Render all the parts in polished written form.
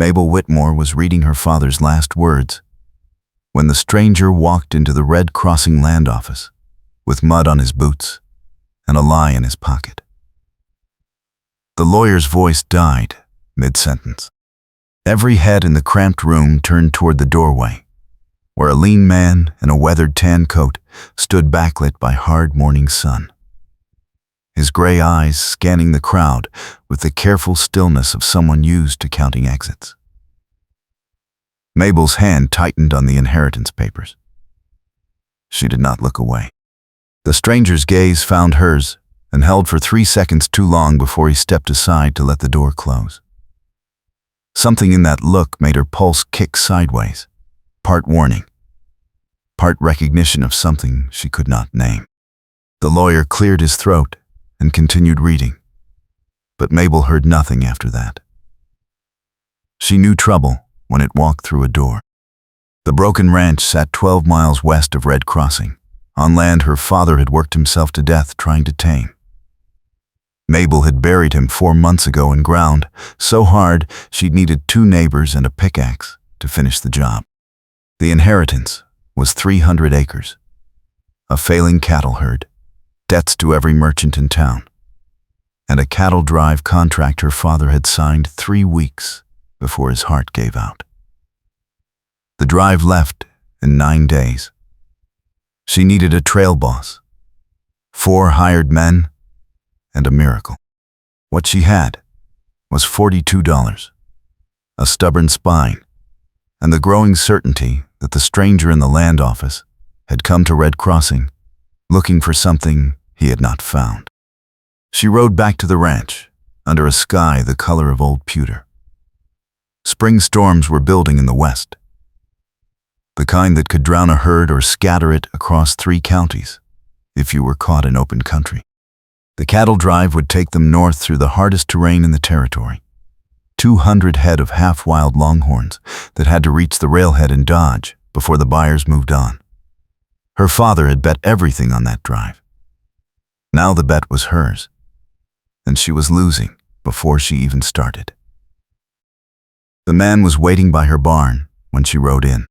Mabel Whitmore was reading her father's last words when the stranger walked into the Red Crossing land office with mud on his boots and a lie in his pocket. The lawyer's voice died mid-sentence. Every head in the cramped room turned toward the doorway, where a lean man in a weathered tan coat stood backlit by hard morning sun, his gray eyes scanning the crowd with the careful stillness of someone used to counting exits. Mabel's hand tightened on the inheritance papers. She did not look away. The stranger's gaze found hers and held for 3 seconds too long before he stepped aside to let the door close. Something in that look made her pulse kick sideways, part warning, part recognition of something she could not name. The lawyer cleared his throat and continued reading, but Mabel heard nothing after that. She knew trouble when it walked through a door. The broken ranch sat 12 miles west of Red Crossing, on land her father had worked himself to death trying to tame. Mabel had buried him 4 months ago in ground so hard she'd needed 2 neighbors and a pickaxe to finish the job. The inheritance was 300 acres, a failing cattle herd, debts to every merchant in town, and a cattle drive contract her father had signed 3 weeks before his heart gave out. The drive left in 9 days. She needed a trail boss, 4 hired men, and a miracle. What she had was $42, a stubborn spine, and the growing certainty that the stranger in the land office had come to Red Crossing looking for something he had not found. She rode back to the ranch under a sky the color of old pewter. Spring storms were building in the west, the kind that could drown a herd or scatter it across 3 counties if you were caught in open country. The cattle drive would take them north through the hardest terrain in the territory. 200 head of half-wild longhorns that had to reach the railhead in Dodge before the buyers moved on. Her father had bet everything on that drive. Now the bet was hers, and she was losing before she even started. The man was waiting by her barn when she rode in.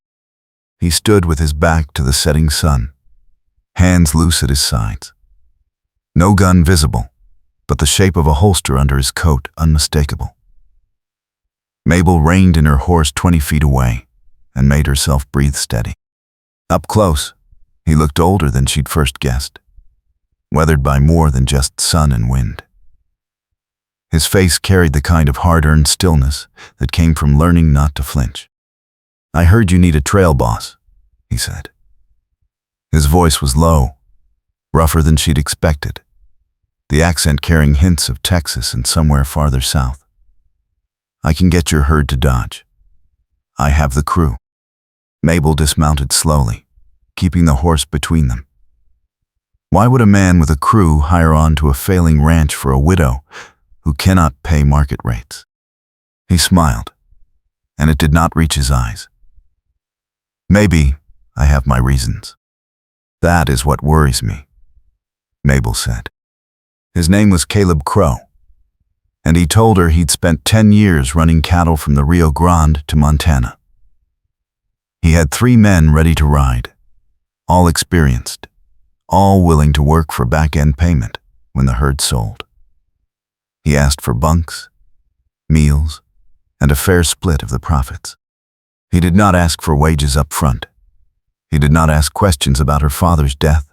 He stood with his back to the setting sun, hands loose at his sides. No gun visible, but the shape of a holster under his coat unmistakable. Mabel reined in her horse 20 feet away and made herself breathe steady. Up close, he looked older than she'd first guessed, weathered by more than just sun and wind. His face carried the kind of hard-earned stillness that came from learning not to flinch. "I heard you need a trail boss," he said. His voice was low, rougher than she'd expected, the accent carrying hints of Texas and somewhere farther south. "I can get your herd to Dodge. I have the crew." Mabel dismounted slowly, keeping the horse between them. Why would a man with a crew hire on to a failing ranch for a widow who cannot pay market rates? He smiled, and it did not reach his eyes. "Maybe I have my reasons. That is what worries me," Mabel said. His name was Caleb Crowe, and he told her he'd spent 10 years running cattle from the Rio Grande to Montana. He had 3 men ready to ride, all experienced, all willing to work for back-end payment when the herd sold. He asked for bunks, meals, and a fair split of the profits. He did not ask for wages up front. He did not ask questions about her father's death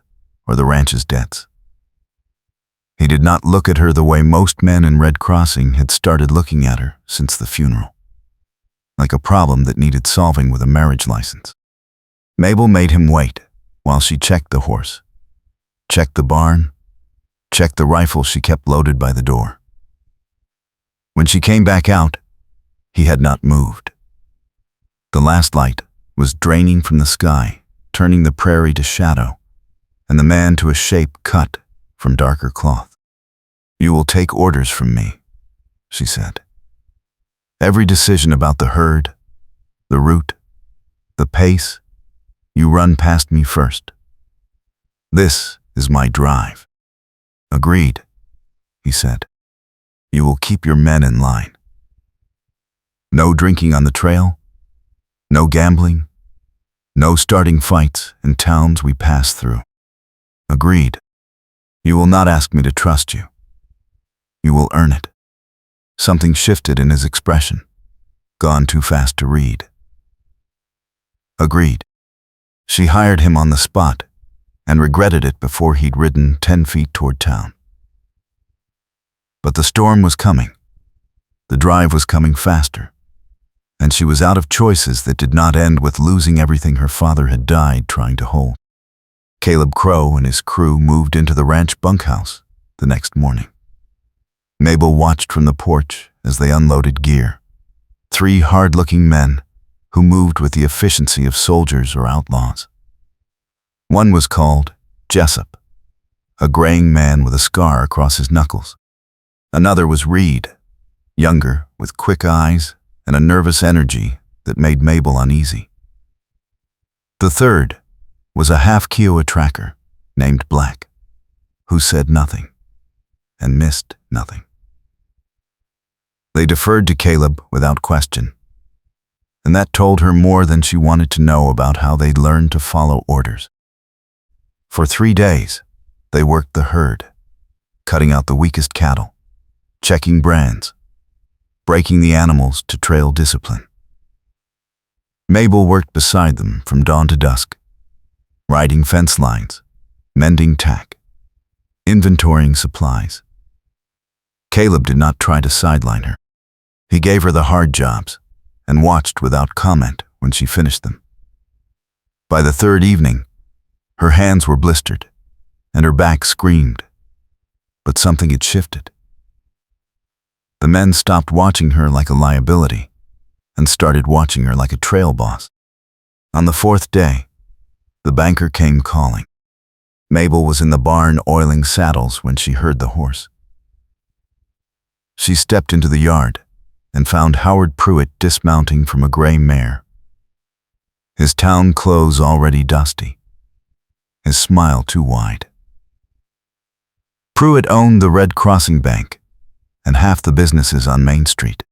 or the ranch's debts. He did not look at her the way most men in Red Crossing had started looking at her since the funeral, like a problem that needed solving with a marriage license. Mabel made him wait while she checked the horse, checked the barn, checked the rifle she kept loaded by the door. When she came back out, he had not moved. The last light was draining from the sky, turning the prairie to shadow, and the man to a shape cut from darker cloth. "You will take orders from me," she said. "Every decision about the herd, the route, the pace, you run past me first. This is my drive." "Agreed," he said. "You will keep your men in line." No drinking on the trail, no gambling, no starting fights in towns we pass through. Agreed. You will not ask me to trust you. You will earn it. Something shifted in his expression, gone too fast to read. Agreed. She hired him on the spot and regretted it before he'd ridden 10 feet toward town. But the storm was coming. The drive was coming faster, and she was out of choices that did not end with losing everything her father had died trying to hold. Caleb Crowe and his crew moved into the ranch bunkhouse the next morning. Mabel watched from the porch as they unloaded gear. 3 hard-looking men who moved with the efficiency of soldiers or outlaws. One was called Jessup, a graying man with a scar across his knuckles. Another was Reed, younger, with quick eyes and a nervous energy that made Mabel uneasy. The third was a half-Kiowa tracker named Black, who said nothing and missed nothing. They deferred to Caleb without question, and that told her more than she wanted to know about how they'd learned to follow orders. For 3 days, they worked the herd, cutting out the weakest cattle, checking brands, breaking the animals to trail discipline. Mabel worked beside them from dawn to dusk, riding fence lines, mending tack, inventorying supplies. Caleb did not try to sideline her. He gave her the hard jobs and watched without comment when she finished them. By the 3rd evening, her hands were blistered and her back screamed, but something had shifted. The men stopped watching her like a liability and started watching her like a trail boss. On the 4th day, the banker came calling. Mabel was in the barn oiling saddles when she heard the horse. She stepped into the yard and found Howard Pruitt dismounting from a gray mare. His town clothes already dusty, his smile too wide. Pruitt owned the Red Crossing Bank and half the businesses on Main Street.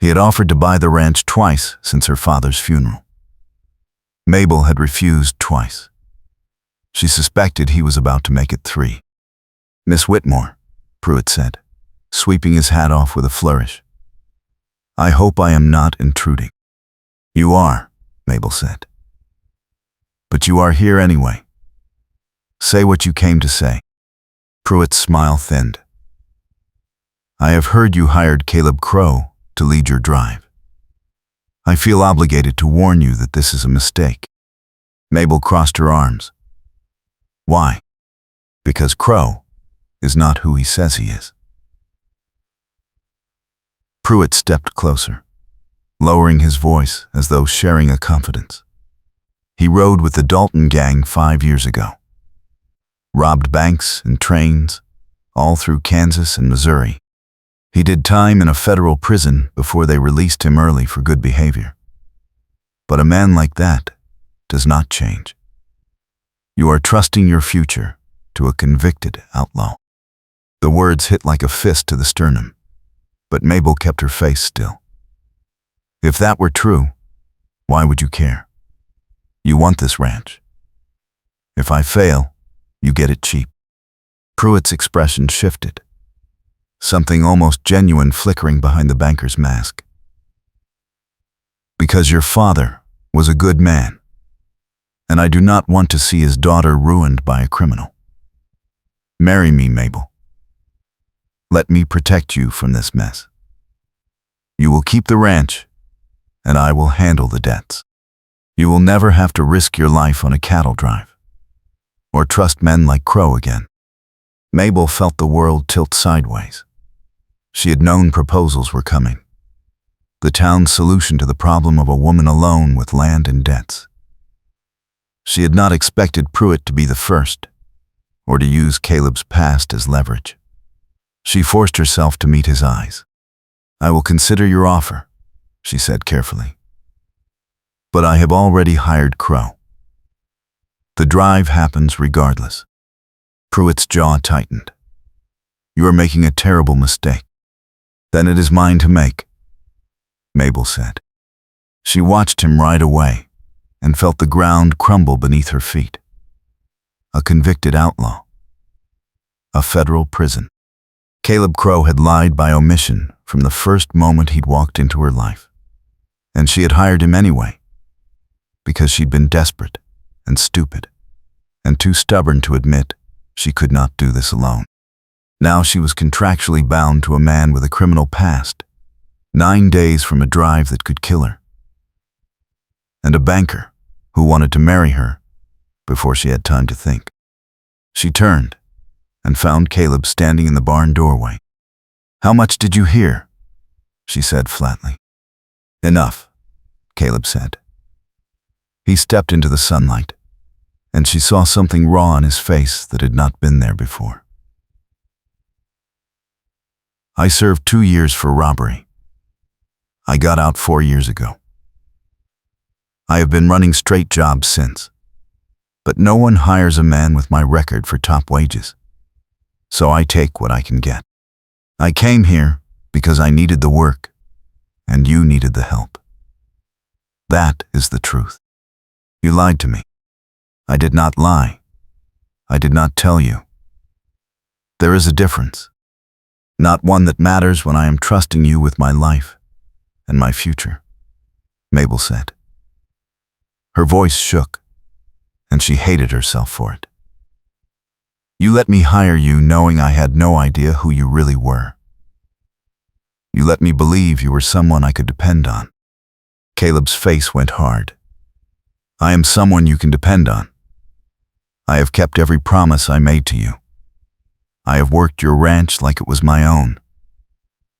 He had offered to buy the ranch twice since her father's funeral. Mabel had refused twice. She suspected he was about to make it 3. "Miss Whitmore," Pruitt said, sweeping his hat off with a flourish. "I hope I am not intruding." "You are," Mabel said. "But you are here anyway. Say what you came to say." Pruitt's smile thinned. "I have heard you hired Caleb Crowe to lead your drive. I feel obligated to warn you that this is a mistake." Mabel crossed her arms. "Why?" "Because Crowe is not who he says he is." Pruitt stepped closer, lowering his voice as though sharing a confidence. "He rode with the Dalton gang 5 years ago. Robbed banks and trains, all through Kansas and Missouri. He did time in a federal prison before they released him early for good behavior. But a man like that does not change. You are trusting your future to a convicted outlaw." The words hit like a fist to the sternum, but Mabel kept her face still. "If that were true, why would you care? You want this ranch. If I fail, you get it cheap." Pruitt's expression shifted, something almost genuine flickering behind the banker's mask. "Because your father was a good man, and I do not want to see his daughter ruined by a criminal. Marry me, Mabel. Let me protect you from this mess. You will keep the ranch, and I will handle the debts. You will never have to risk your life on a cattle drive, or trust men like Crowe again." Mabel felt the world tilt sideways. She had known proposals were coming. The town's solution to the problem of a woman alone with land and debts. She had not expected Pruitt to be the first, or to use Caleb's past as leverage. She forced herself to meet his eyes. "I will consider your offer," she said carefully. "But I have already hired Crowe. The drive happens regardless." Pruitt's jaw tightened. "You are making a terrible mistake." "Then it is mine to make." Mabel said. She watched him ride away and felt the ground crumble beneath her feet. A convicted outlaw. A federal prison. Caleb Crowe had lied by omission from the first moment he'd walked into her life. And she had hired him anyway, because she'd been desperate and stupid, and too stubborn to admit she could not do this alone. Now she was contractually bound to a man with a criminal past, 9 days from a drive that could kill her, and a banker who wanted to marry her before she had time to think. She turned and found Caleb standing in the barn doorway. "How much did you hear?" she said flatly. "Enough," Caleb said. He stepped into the sunlight, and she saw something raw in his face that had not been there before. "I served 2 years for robbery. I got out 4 years ago. I have been running straight jobs since, but no one hires a man with my record for top wages, so I take what I can get. I came here because I needed the work, and you needed the help. That is the truth. You lied to me. I did not lie. I did not tell you. There is a difference, not one that matters when I am trusting you with my life and my future," Mabel said. Her voice shook, and she hated herself for it. "You let me hire you knowing I had no idea who you really were. You let me believe you were someone I could depend on." Caleb's face went hard. "I am someone you can depend on. I have kept every promise I made to you. I have worked your ranch like it was my own.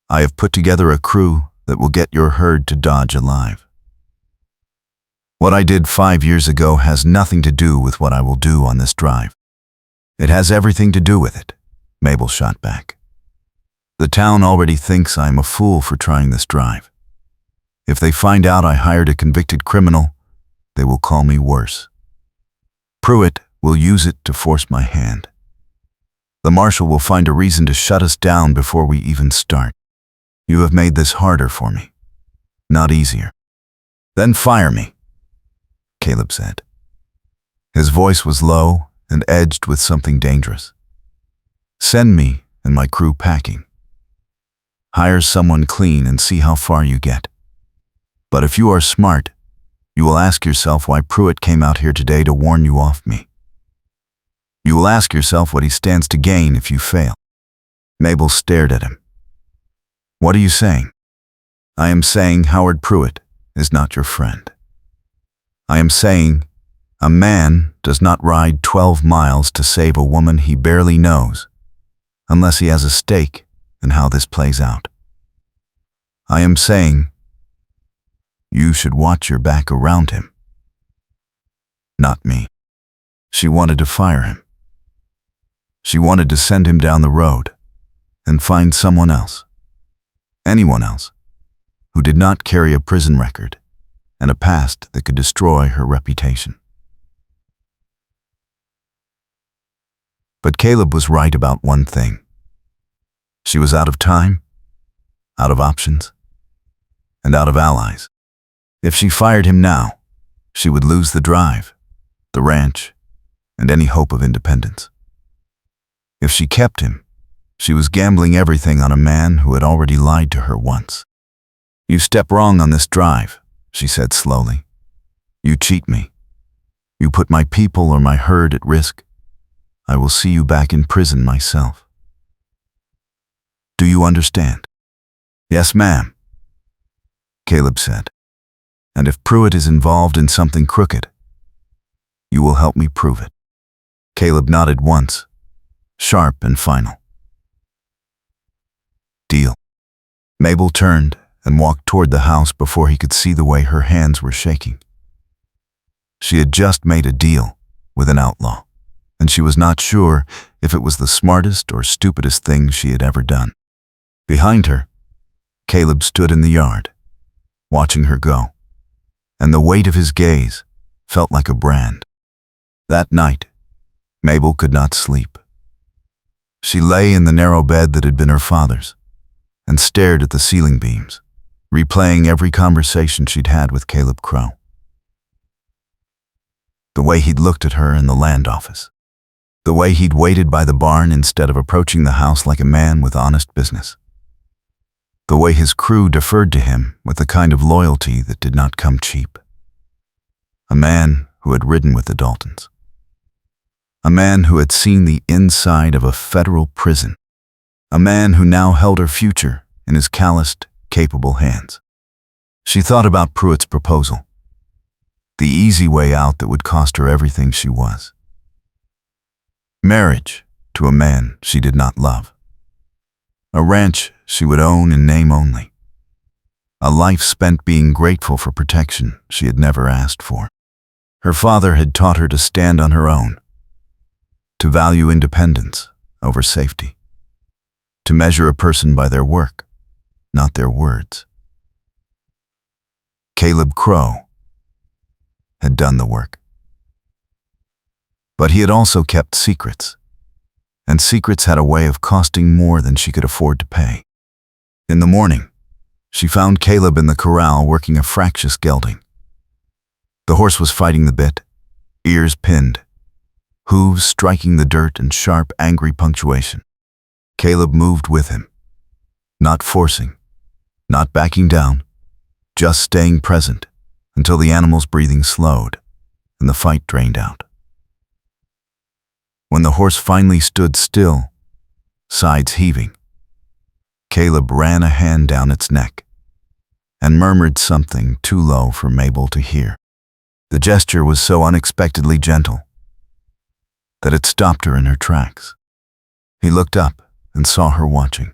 I have put together a crew that will get your herd to Dodge alive. What I did 5 years ago has nothing to do with what I will do on this drive." "It has everything to do with it," Mabel shot back. "The town already thinks I am a fool for trying this drive. If they find out I hired a convicted criminal, they will call me worse. Pruitt will use it to force my hand. The Marshal will find a reason to shut us down before we even start. You have made this harder for me, not easier." "Then fire me," Caleb said. His voice was low and edged with something dangerous. "Send me and my crew packing. Hire someone clean and see how far you get. But if you are smart, you will ask yourself why Pruitt came out here today to warn you off me. You will ask yourself what he stands to gain if you fail." Mabel stared at him. "What are you saying?" "I am saying Howard Pruitt is not your friend. I am saying a man does not ride 12 miles to save a woman he barely knows unless he has a stake in how this plays out. I am saying you should watch your back around him. Not me." She wanted to fire him. She wanted to send him down the road and find someone else, anyone else, who did not carry a prison record and a past that could destroy her reputation. But Caleb was right about one thing. She was out of time, out of options, and out of allies. If she fired him now, she would lose the drive, the ranch, and any hope of independence. If she kept him, she was gambling everything on a man who had already lied to her once. "You step wrong on this drive," she said slowly. "You cheat me. You put my people or my herd at risk. I will see you back in prison myself. Do you understand?" "Yes, ma'am," Caleb said. "And if Pruitt is involved in something crooked, you will help me prove it." Caleb nodded once, sharp and final. "Deal." Mabel turned and walked toward the house before he could see the way her hands were shaking. She had just made a deal with an outlaw, and she was not sure if it was the smartest or stupidest thing she had ever done. Behind her, Caleb stood in the yard, watching her go, and the weight of his gaze felt like a brand. That night, Mabel could not sleep. She lay in the narrow bed that had been her father's and stared at the ceiling beams, replaying every conversation she'd had with Caleb Crowe. The way he'd looked at her in the land office. The way he'd waited by the barn instead of approaching the house like a man with honest business. The way his crew deferred to him with the kind of loyalty that did not come cheap. A man who had ridden with the Daltons. A man who had seen the inside of a federal prison. A man who now held her future in his calloused, capable hands. She thought about Pruitt's proposal. The easy way out that would cost her everything she was. Marriage to a man she did not love. A ranch she would own in name only. A life spent being grateful for protection she had never asked for. Her father had taught her to stand on her own, to value independence over safety, to measure a person by their work, not their words. Caleb Crowe had done the work. But he had also kept secrets, and secrets had a way of costing more than she could afford to pay. In the morning, she found Caleb in the corral working a fractious gelding. The horse was fighting the bit, ears pinned, hooves striking the dirt in sharp, angry punctuation. Caleb moved with him, not forcing, not backing down, just staying present until the animal's breathing slowed and the fight drained out. When the horse finally stood still, sides heaving, Caleb ran a hand down its neck and murmured something too low for Mabel to hear. The gesture was so unexpectedly gentle that it stopped her in her tracks. He looked up and saw her watching.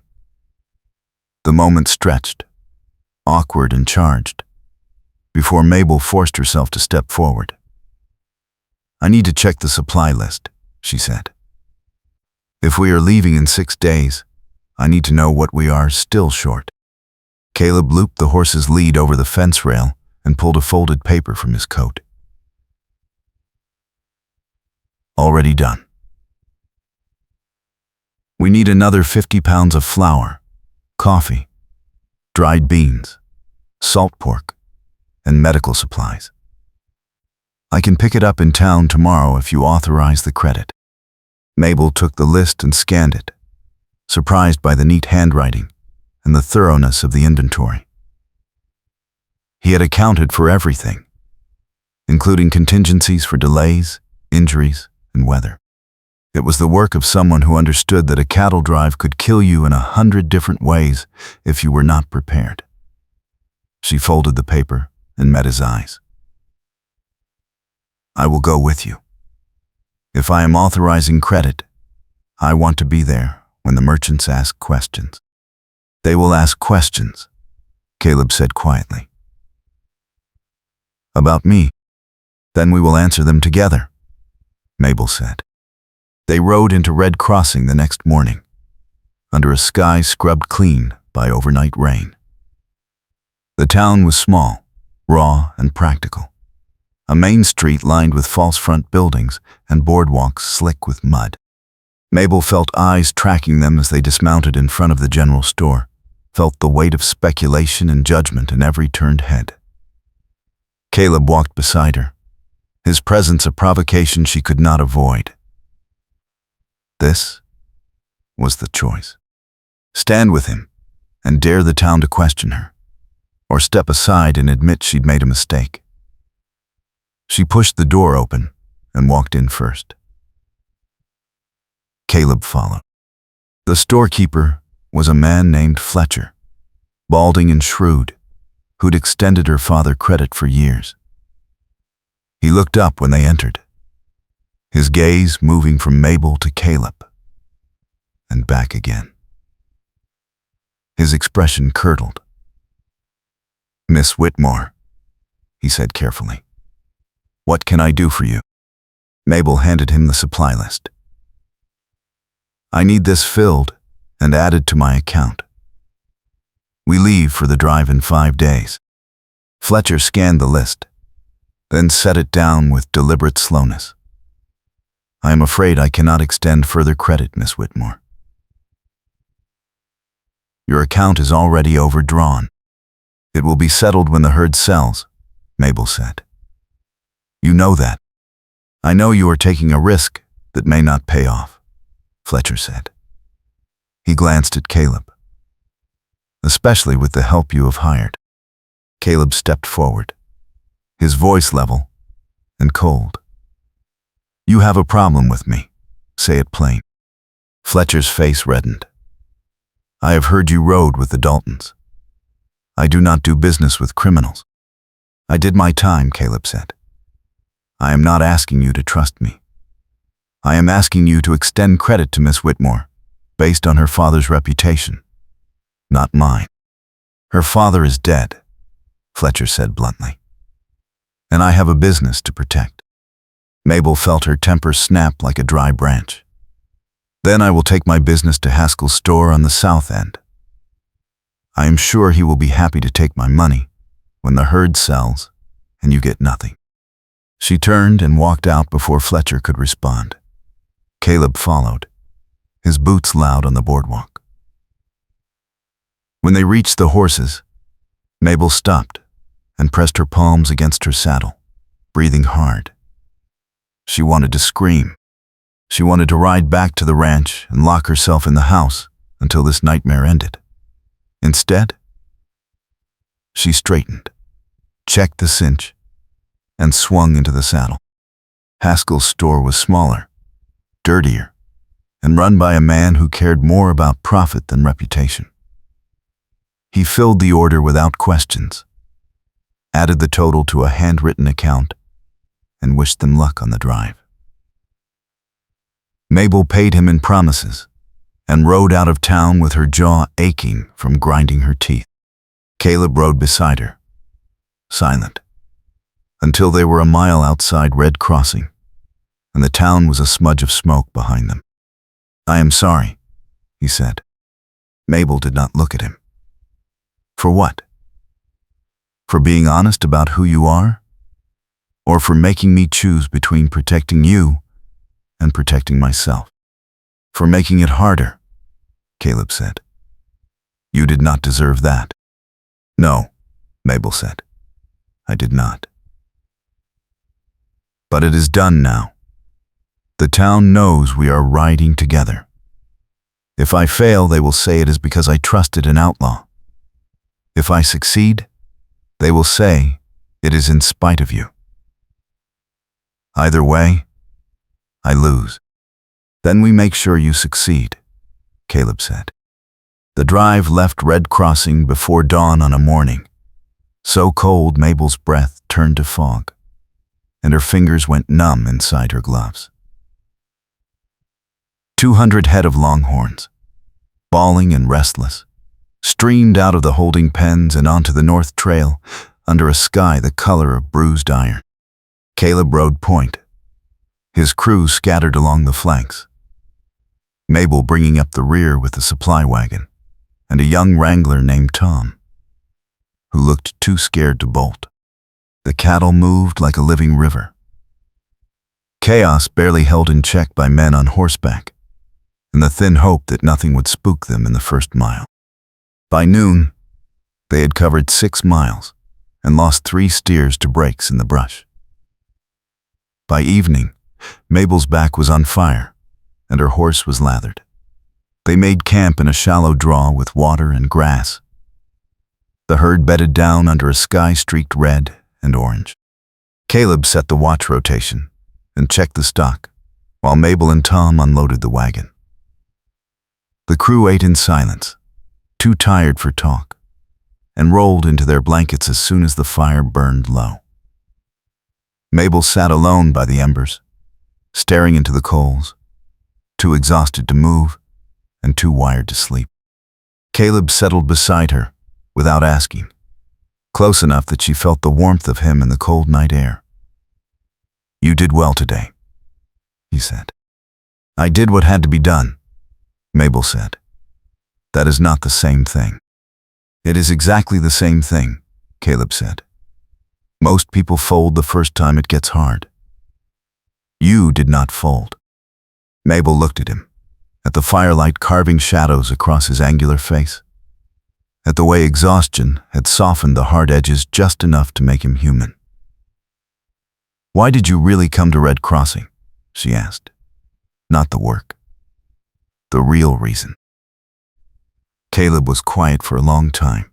The moment stretched, awkward and charged, before Mabel forced herself to step forward. "I need to check the supply list," she said. "If we are leaving in 6 days, I need to know what we are still short." Caleb looped the horse's lead over the fence rail and pulled a folded paper from his coat. "Already done. We need another 50 pounds of flour, coffee, dried beans, salt pork, and medical supplies. I can pick it up in town tomorrow if you authorize the credit." Mabel took the list and scanned it, surprised by the neat handwriting and the thoroughness of the inventory. He had accounted for everything, including contingencies for delays, injuries, and weather. It was the work of someone who understood that a cattle drive could kill you in 100 different ways if you were not prepared. She folded the paper and met his eyes. "I will go with you. If I am authorizing credit, I want to be there when the merchants ask questions." "They will ask questions," Caleb said quietly. "About me. Then we will answer them together," Mabel said. They rode into Red Crossing the next morning, under a sky scrubbed clean by overnight rain. The town was small, raw and practical. A main street lined with false front buildings and boardwalks slick with mud. Mabel felt eyes tracking them as they dismounted in front of the general store, felt the weight of speculation and judgment in every turned head. Caleb walked beside her, his presence a provocation she could not avoid. This was the choice. Stand with him and dare the town to question her, or step aside and admit she'd made a mistake. She pushed the door open and walked in first. Caleb followed. The storekeeper was a man named Fletcher, balding and shrewd, who'd extended her father credit for years. He looked up when they entered, his gaze moving from Mabel to Caleb, and back again. His expression curdled. "Miss Whitmore," he said carefully. "What can I do for you?" Mabel handed him the supply list. "I need this filled and added to my account. We leave for the drive in 5 days." Fletcher scanned the list, then set it down with deliberate slowness. "I am afraid I cannot extend further credit, Miss Whitmore. Your account is already overdrawn." It will be settled when the herd sells, Mabel said. You know that. I know you are taking a risk that may not pay off, Fletcher said. He glanced at Caleb. Especially with the help you have hired. Caleb stepped forward, his voice level and cold. You have a problem with me. Say it plain. Fletcher's face reddened. I have heard you rode with the Daltons. I do not do business with criminals. I did my time, Caleb said. I am not asking you to trust me. I am asking you to extend credit to Miss Whitmore, based on her father's reputation, not mine. Her father is dead, Fletcher said bluntly, and I have a business to protect. Mabel felt her temper snap like a dry branch. Then I will take my business to Haskell's store on the south end. I am sure he will be happy to take my money when the herd sells and you get nothing. She turned and walked out before Fletcher could respond. Caleb followed, his boots loud on the boardwalk. When they reached the horses, Mabel stopped and pressed her palms against her saddle, breathing hard. She wanted to scream. She wanted to ride back to the ranch and lock herself in the house until this nightmare ended. Instead, she straightened, checked the cinch, and swung into the saddle. Haskell's store was smaller, dirtier, and run by a man who cared more about profit than reputation. He filled the order without questions, added the total to a handwritten account, and wished them luck on the drive. Mabel paid him in promises and rode out of town with her jaw aching from grinding her teeth. Caleb rode beside her, silent, until they were a mile outside Red Crossing, and the town was a smudge of smoke behind them. I am sorry, he said. Mabel did not look at him. For what? For being honest about who you are? Or for making me choose between protecting you and protecting myself? For making it harder, Caleb said. You did not deserve that. No, Mabel said. I did not. But it is done now. The town knows we are riding together. If I fail, they will say it is because I trusted an outlaw. If I succeed, they will say it is in spite of you. Either way, I lose. Then we make sure you succeed, Caleb said. The drive left Red Crossing before dawn on a morning, so cold Mabel's breath turned to fog, and her fingers went numb inside her gloves. 200 head of longhorns, bawling and restless, streamed out of the holding pens and onto the North Trail under a sky the color of bruised iron. Caleb rode point, his crew scattered along the flanks, Mabel bringing up the rear with the supply wagon, and a young wrangler named Tom, who looked too scared to bolt. The cattle moved like a living river. Chaos barely held in check by men on horseback, and the thin hope that nothing would spook them in the first mile. By noon, they had covered 6 miles and lost 3 steers to breaks in the brush. By evening, Mabel's back was on fire, and her horse was lathered. They made camp in a shallow draw with water and grass. The herd bedded down under a sky streaked red and orange. Caleb set the watch rotation and checked the stock, while Mabel and Tom unloaded the wagon. The crew ate in silence, too tired for talk, and rolled into their blankets as soon as the fire burned low. Mabel sat alone by the embers, staring into the coals, too exhausted to move and too wired to sleep. Caleb settled beside her, without asking, close enough that she felt the warmth of him in the cold night air. You did well today, he said. I did what had to be done, Mabel said. That is not the same thing. It is exactly the same thing, Caleb said. Most people fold the first time it gets hard. You did not fold. Mabel looked at him, at the firelight carving shadows across his angular face, at the way exhaustion had softened the hard edges just enough to make him human. "Why did you really come to Red Crossing?" she asked. "Not the work. The real reason." Caleb was quiet for a long time,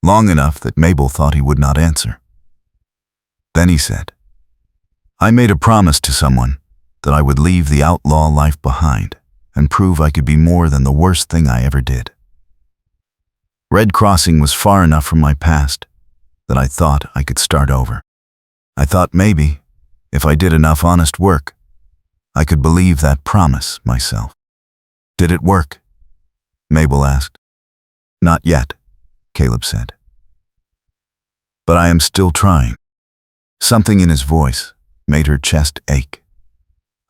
long enough that Mabel thought he would not answer. Then he said, "I made a promise to someone that I would leave the outlaw life behind and prove I could be more than the worst thing I ever did. Red Crossing was far enough from my past that I thought I could start over. I thought maybe, if I did enough honest work, I could believe that promise myself." "Did it work?" Mabel asked. "Not yet," Caleb said. "But I am still trying." Something in his voice made her chest ache,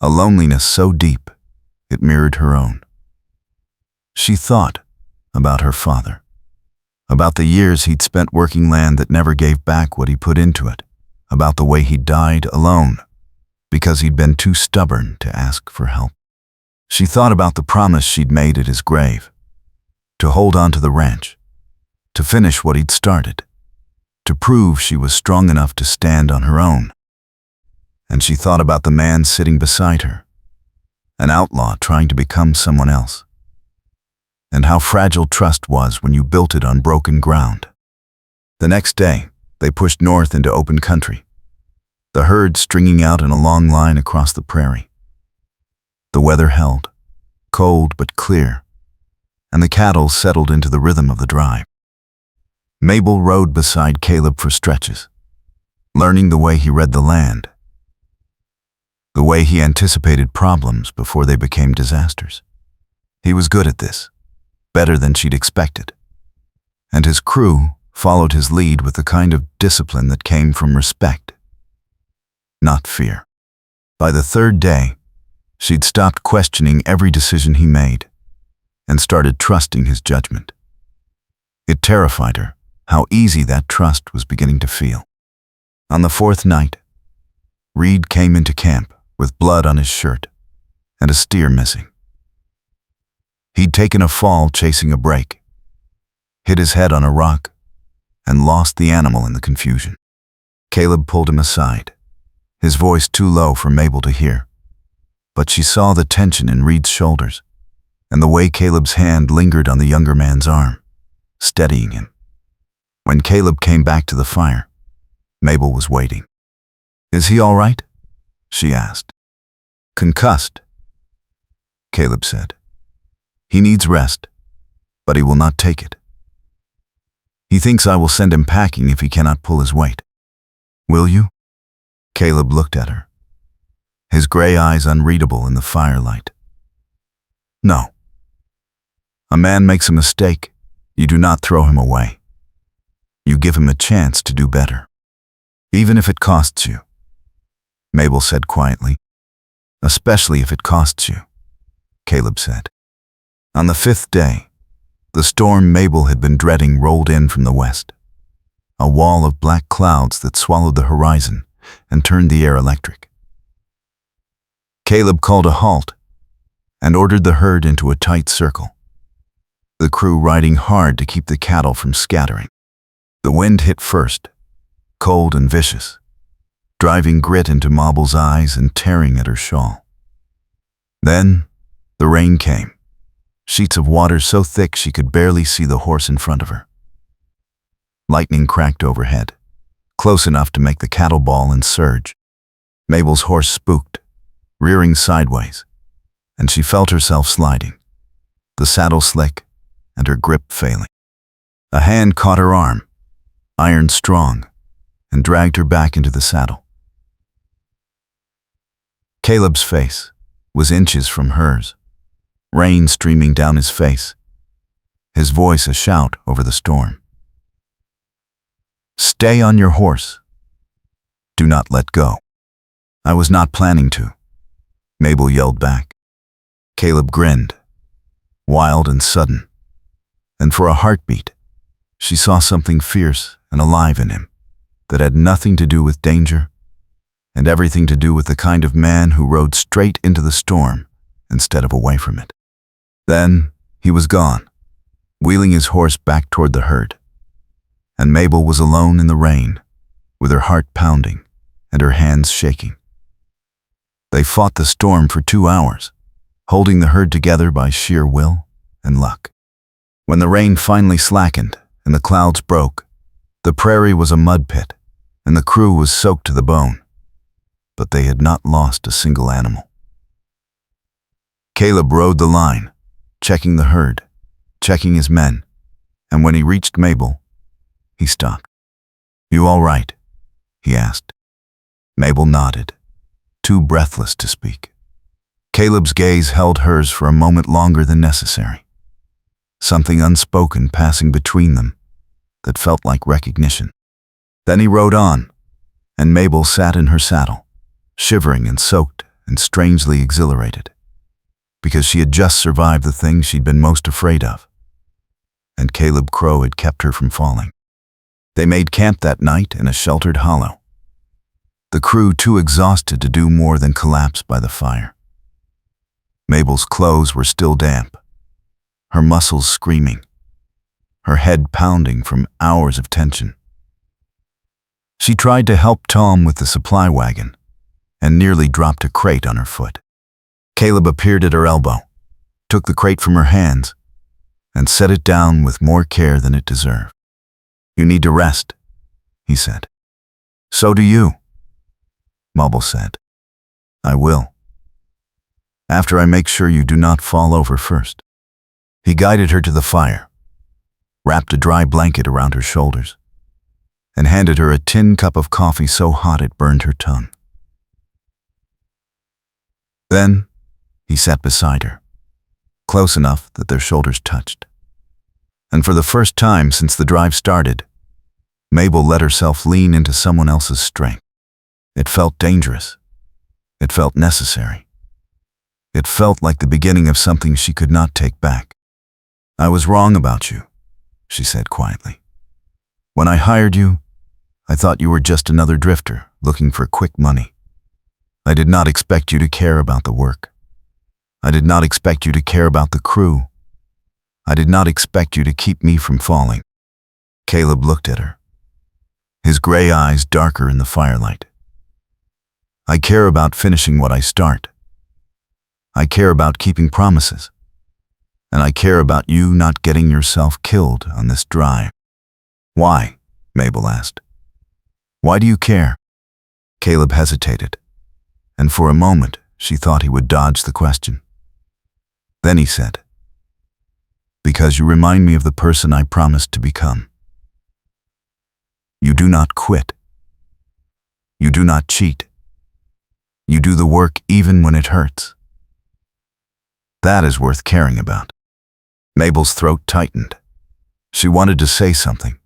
a loneliness so deep it mirrored her own. She thought about her father, about the years he'd spent working land that never gave back what he put into it, about the way he died alone because he'd been too stubborn to ask for help. She thought about the promise she'd made at his grave, to hold on to the ranch, to finish what he'd started, to prove she was strong enough to stand on her own. And she thought about the man sitting beside her, an outlaw trying to become someone else, and how fragile trust was when you built it on broken ground. The next day, they pushed north into open country, the herd stringing out in a long line across the prairie. The weather held, cold but clear, and the cattle settled into the rhythm of the drive. Mabel rode beside Caleb for stretches, learning the way he read the land, the way he anticipated problems before they became disasters. He was good at this, better than she'd expected, and his crew followed his lead with the kind of discipline that came from respect, not fear. By the third day, she'd stopped questioning every decision he made and started trusting his judgment. It terrified her how easy that trust was beginning to feel. On the fourth night, Reed came into camp with blood on his shirt and a steer missing. He'd taken a fall chasing a break, hit his head on a rock, and lost the animal in the confusion. Caleb pulled him aside, his voice too low for Mabel to hear, but she saw the tension in Reed's shoulders and the way Caleb's hand lingered on the younger man's arm, steadying him. When Caleb came back to the fire, Mabel was waiting. "Is he all right?" she asked. "Concussed," Caleb said. "He needs rest, but he will not take it. He thinks I will send him packing if he cannot pull his weight." "Will you?" Caleb looked at her, his gray eyes unreadable in the firelight. "No. A man makes a mistake, you do not throw him away. You give him a chance to do better, even if it costs you," Mabel said quietly. "Especially if it costs you," Caleb said. On the fifth day, the storm Mabel had been dreading rolled in from the west, a wall of black clouds that swallowed the horizon and turned the air electric. Caleb called a halt and ordered the herd into a tight circle, the crew riding hard to keep the cattle from scattering. The wind hit first, cold and vicious, driving grit into Mabel's eyes and tearing at her shawl. Then the rain came, sheets of water so thick she could barely see the horse in front of her. Lightning cracked overhead, close enough to make the cattle bawl and surge. Mabel's horse spooked, rearing sideways, and she felt herself sliding, the saddle slick and her grip failing. A hand caught her arm, iron strong, and dragged her back into the saddle. Caleb's face was inches from hers, rain streaming down his face, his voice a shout over the storm. "Stay on your horse. Do not let go." "I was not planning to," Mabel yelled back. Caleb grinned, wild and sudden, and for a heartbeat, she saw something fierce and alive in him that had nothing to do with danger and everything to do with the kind of man who rode straight into the storm instead of away from it. Then he was gone, wheeling his horse back toward the herd. And Mabel was alone in the rain, with her heart pounding and her hands shaking. They fought the storm for 2 hours, holding the herd together by sheer will and luck. When the rain finally slackened and the clouds broke, the prairie was a mud pit, and the crew was soaked to the bone. But they had not lost a single animal. Caleb rode the line, checking the herd, checking his men, and when he reached Mabel, he stopped. "You all right?" he asked. Mabel nodded, too breathless to speak. Caleb's gaze held hers for a moment longer than necessary, something unspoken passing between them that felt like recognition. Then he rode on, and Mabel sat in her saddle, shivering and soaked and strangely exhilarated, because she had just survived the thing she'd been most afraid of, and Caleb Crowe had kept her from falling. They made camp that night in a sheltered hollow, the crew too exhausted to do more than collapse by the fire. Mabel's clothes were still damp, her muscles screaming, her head pounding from hours of tension. She tried to help Tom with the supply wagon and nearly dropped a crate on her foot. Caleb appeared at her elbow, took the crate from her hands, and set it down with more care than it deserved. "You need to rest," he said. "So do you," Mabel said. "I will. After I make sure you do not fall over first." He guided her to the fire, wrapped a dry blanket around her shoulders, and handed her a tin cup of coffee so hot it burned her tongue. Then he sat beside her, close enough that their shoulders touched. And for the first time since the drive started, Mabel let herself lean into someone else's strength. It felt dangerous. It felt necessary. It felt like the beginning of something she could not take back. "I was wrong about you," she said quietly. "When I hired you, I thought you were just another drifter looking for quick money. I did not expect you to care about the work. I did not expect you to care about the crew. I did not expect you to keep me from falling." Caleb looked at her, his gray eyes darker in the firelight. "I care about finishing what I start. I care about keeping promises. And I care about you not getting yourself killed on this drive." "Why?" Mabel asked. "Why do you care?" Caleb hesitated, and for a moment she thought he would dodge the question. Then he said, "Because you remind me of the person I promised to become. You do not quit. You do not cheat. You do the work even when it hurts. That is worth caring about." Mabel's throat tightened. She wanted to say something,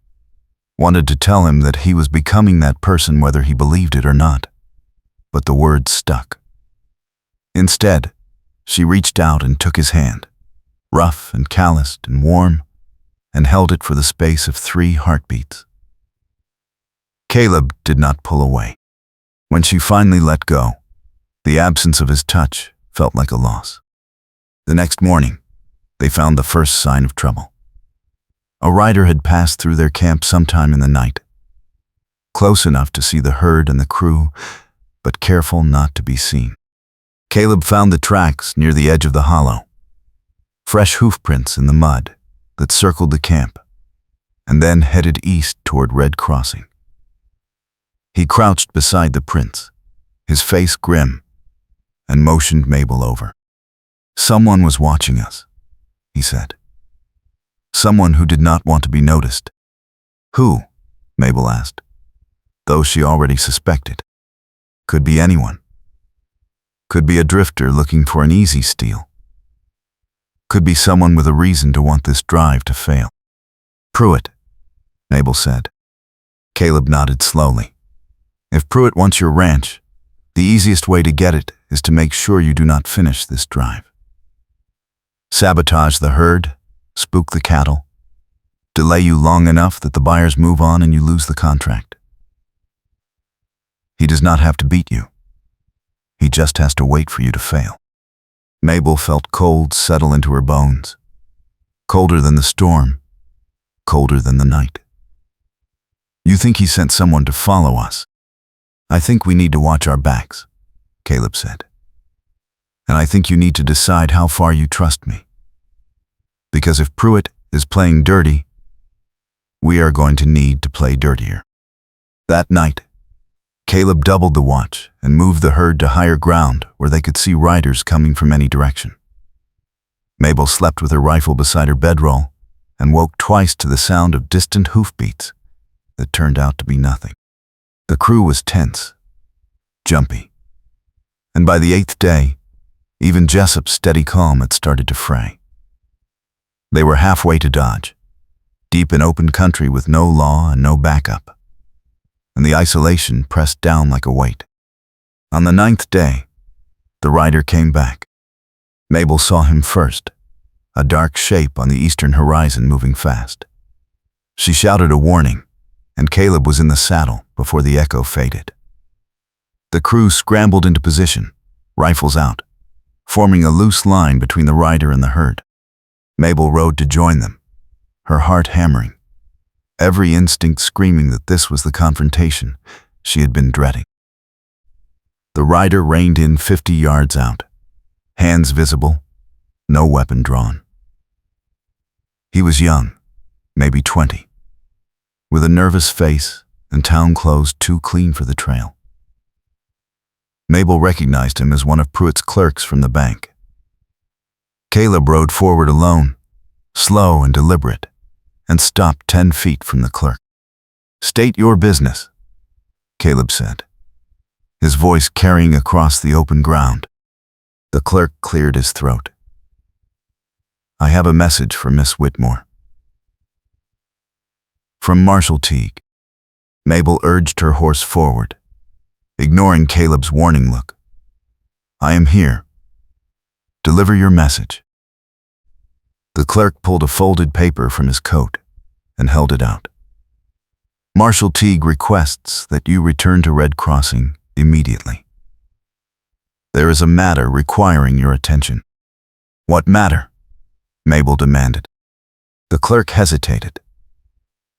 wanted to tell him that he was becoming that person whether he believed it or not, but the words stuck. Instead, she reached out and took his hand, rough and calloused and warm, and held it for the space of 3 heartbeats. Caleb did not pull away. When she finally let go, the absence of his touch felt like a loss. The next morning, they found the first sign of trouble. A rider had passed through their camp sometime in the night, close enough to see the herd and the crew, but careful not to be seen. Caleb found the tracks near the edge of the hollow, fresh hoof prints in the mud that circled the camp, and then headed east toward Red Crossing. He crouched beside the prints, his face grim, and motioned Mabel over. "Someone was watching us," he said. "Someone who did not want to be noticed." "Who?" Mabel asked, though she already suspected. Could be anyone. Could be a drifter looking for an easy steal. Could be someone with a reason to want this drive to fail. "Pruitt," Mabel said. Caleb nodded slowly. "If Pruitt wants your ranch, the easiest way to get it is to make sure you do not finish this drive. Sabotage the herd, spook the cattle, delay you long enough that the buyers move on and you lose the contract. He does not have to beat you. He just has to wait for you to fail." Mabel felt cold settle into her bones. colder than the storm, colder than the night. You think he sent someone to follow us? I think we need to watch our backs, Caleb said. And I think you need to decide how far you trust me. Because if Pruitt is playing dirty, we are going to need to play dirtier. That night, Caleb doubled the watch and moved the herd to higher ground where they could see riders coming from any direction. Mabel slept with her rifle beside her bedroll and woke twice to the sound of distant hoofbeats that turned out to be nothing. The crew was tense, jumpy, and by the 8th day, even Jessup's steady calm had started to fray. They were halfway to Dodge, deep in open country with no law and no backup, and the isolation pressed down like a weight. On the 9th day, the rider came back. Mabel saw him first, a dark shape on the eastern horizon moving fast. She shouted a warning, and Caleb was in the saddle before the echo faded. The crew scrambled into position, rifles out, forming a loose line between the rider and the herd. Mabel rode to join them, her heart hammering, every instinct screaming that this was the confrontation she had been dreading. The rider reined in 50 yards out, hands visible, no weapon drawn. He was young, maybe 20, with a nervous face and town clothes too clean for the trail. Mabel recognized him as one of Pruitt's clerks from the bank. Caleb rode forward alone, slow and deliberate, and stopped 10 feet from the clerk. "State your business," Caleb said, his voice carrying across the open ground. The clerk cleared his throat. "I have a message for Miss Whitmore." From Marshal Teague. Mabel urged her horse forward, ignoring Caleb's warning look. "I am here. Deliver your message." The clerk pulled a folded paper from his coat and held it out. "Marshal Teague requests that you return to Red Crossing immediately. There is a matter requiring your attention." "What matter?" Mabel demanded. The clerk hesitated.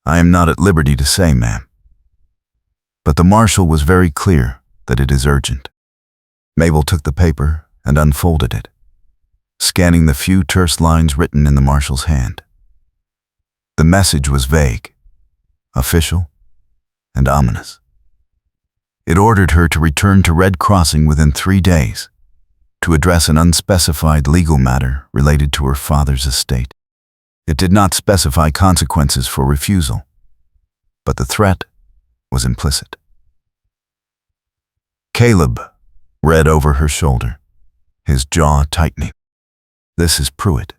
"I am not at liberty to say, ma'am." But the marshal was very clear that it is urgent. Mabel took the paper and unfolded it, scanning the few terse lines written in the marshal's hand. The message was vague, official, and ominous. It ordered her to return to Red Crossing within 3 days, to address an unspecified legal matter related to her father's estate. It did not specify consequences for refusal, but the threat was implicit. Caleb read over her shoulder, his jaw tightening. "This is Pruitt,"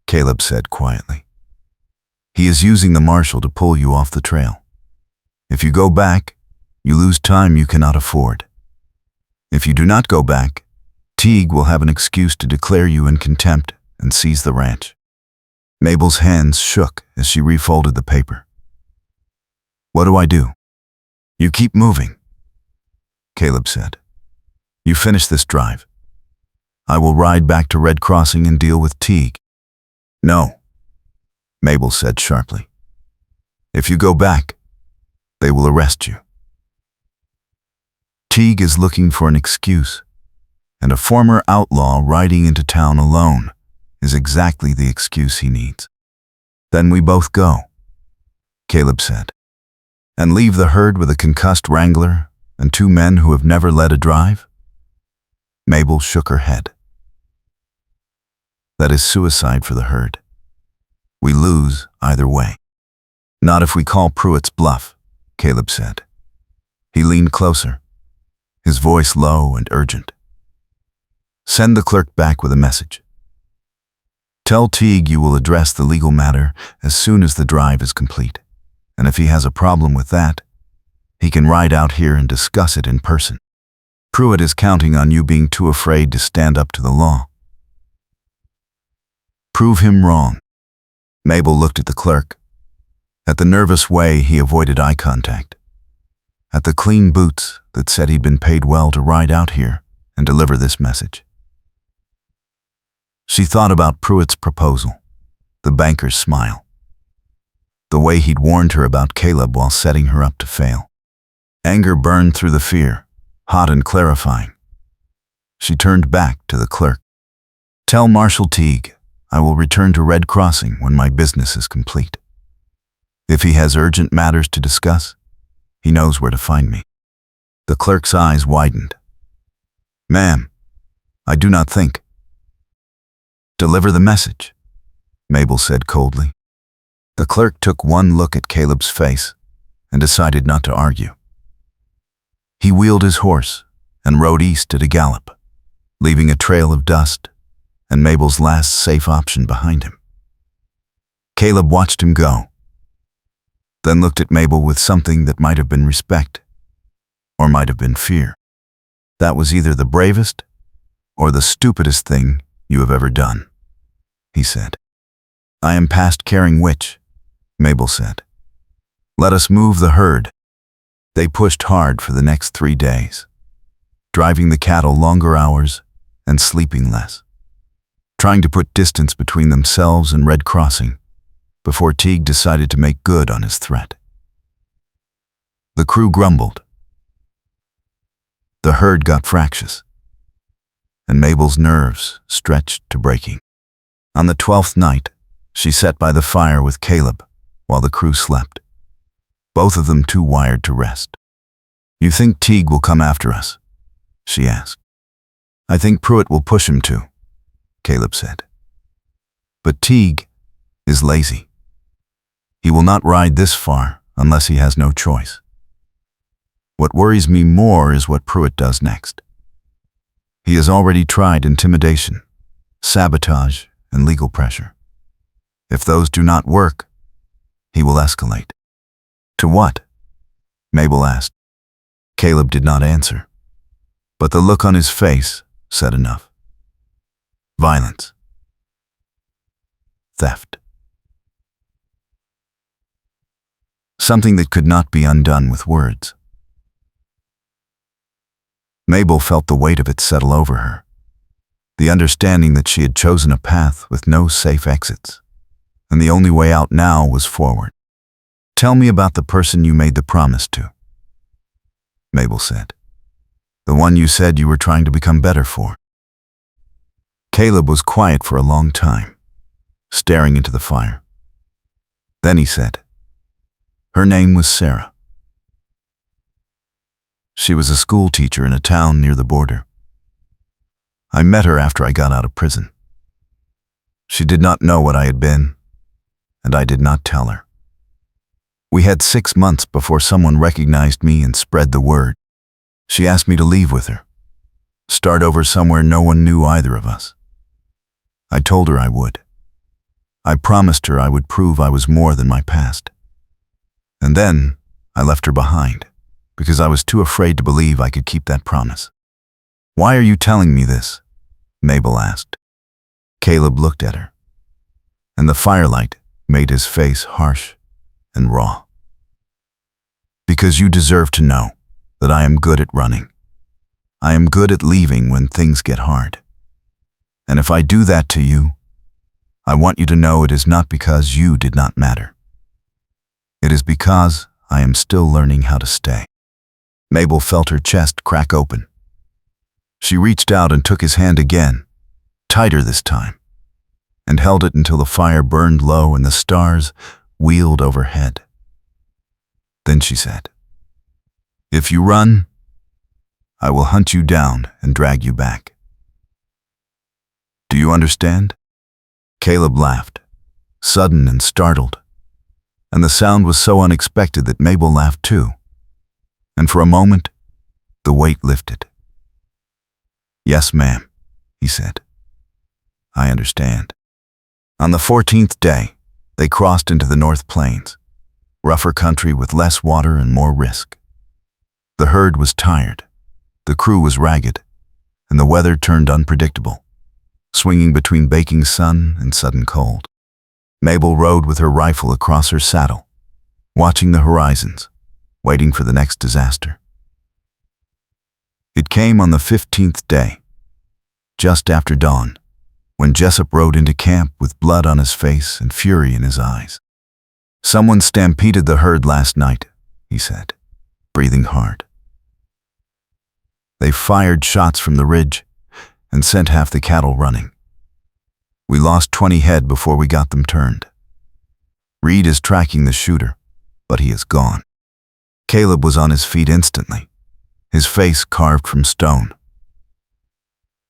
Caleb said quietly. "He is using the marshal to pull you off the trail. If you go back, you lose time you cannot afford. If you do not go back, Teague will have an excuse to declare you in contempt and seize the ranch." Mabel's hands shook as she refolded the paper. "What do I do?" "You keep moving," Caleb said. "You finish this drive. I will ride back to Red Crossing and deal with Teague." "No," Mabel said sharply. "If you go back, they will arrest you. Teague is looking for an excuse, and a former outlaw riding into town alone is exactly the excuse he needs." "Then we both go," Caleb said, "and leave the herd with a concussed wrangler and 2 men who have never led a drive?" Mabel shook her head. "That is suicide for the herd. We lose either way." "Not if we call Pruitt's bluff," Caleb said. He leaned closer, his voice low and urgent. "Send the clerk back with a message. Tell Teague you will address the legal matter as soon as the drive is complete, and if he has a problem with that, he can ride out here and discuss it in person. Pruitt is counting on you being too afraid to stand up to the law. Prove him wrong." Mabel looked at the clerk, at the nervous way he avoided eye contact, at the clean boots that said he'd been paid well to ride out here and deliver this message. She thought about Pruitt's proposal, the banker's smile. The way he'd warned her about Caleb while setting her up to fail. Anger burned through the fear, hot and clarifying. She turned back to the clerk. "Tell Marshal Teague I will return to Red Crossing when my business is complete. If he has urgent matters to discuss, he knows where to find me." The clerk's eyes widened. "Ma'am, I do not think." "Deliver the message," Mabel said coldly. The clerk took one look at Caleb's face and decided not to argue. He wheeled his horse and rode east at a gallop, leaving a trail of dust and Mabel's last safe option behind him. Caleb watched him go, then looked at Mabel with something that might have been respect or might have been fear. "That was either the bravest or the stupidest thing you have ever done," he said. "I am past caring which," Mabel said. "Let us move the herd." They pushed hard for the next 3 days, driving the cattle longer hours and sleeping less, trying to put distance between themselves and Red Crossing before Teague decided to make good on his threat. The crew grumbled. The herd got fractious, and Mabel's nerves stretched to breaking. On the 12th night, she sat by the fire with Caleb while the crew slept, both of them too wired to rest. "You think Teague will come after us?" she asked. "I think Pruitt will push him to," Caleb said. "But Teague is lazy. He will not ride this far unless he has no choice. What worries me more is what Pruitt does next. He has already tried intimidation, sabotage, and legal pressure. If those do not work, he will escalate." "To what?" Mabel asked. Caleb did not answer, but the look on his face said enough. Violence. Theft. Something that could not be undone with words. Mabel felt the weight of it settle over her, the understanding that she had chosen a path with no safe exits, and the only way out now was forward. "Tell me about the person you made the promise to," Mabel said. "The one you said you were trying to become better for." Caleb was quiet for a long time, staring into the fire. Then he said, "Her name was Sarah. She was a school teacher in a town near the border. I met her after I got out of prison. She did not know what I had been, and I did not tell her. We had 6 months before someone recognized me and spread the word. She asked me to leave with her, start over somewhere no one knew either of us. I told her I would. I promised her I would prove I was more than my past. And then I left her behind, because I was too afraid to believe I could keep that promise." "Why are you telling me this?" Mabel asked. Caleb looked at her, and the firelight made his face harsh and raw. "Because you deserve to know that I am good at running. I am good at leaving when things get hard. And if I do that to you, I want you to know it is not because you did not matter. It is because I am still learning how to stay." Mabel felt her chest crack open. She reached out and took his hand again, tighter this time, and held it until the fire burned low and the stars wheeled overhead. Then she said, "If you run, I will hunt you down and drag you back. Do you understand?" Caleb laughed, sudden and startled, and the sound was so unexpected that Mabel laughed too. And for a moment, the weight lifted. "Yes, ma'am," he said. "I understand." On the 14th day, they crossed into the North Plains, rougher country with less water and more risk. The herd was tired, the crew was ragged, and the weather turned unpredictable, swinging between baking sun and sudden cold. Mabel rode with her rifle across her saddle, watching the horizons, waiting for the next disaster. It came on the 15th day, just after dawn, when Jessup rode into camp with blood on his face and fury in his eyes. "Someone stampeded the herd last night," he said, breathing hard. "They fired shots from the ridge and sent half the cattle running. We lost 20 head before we got them turned. Reed is tracking the shooter, but he is gone." Caleb was on his feet instantly, his face carved from stone.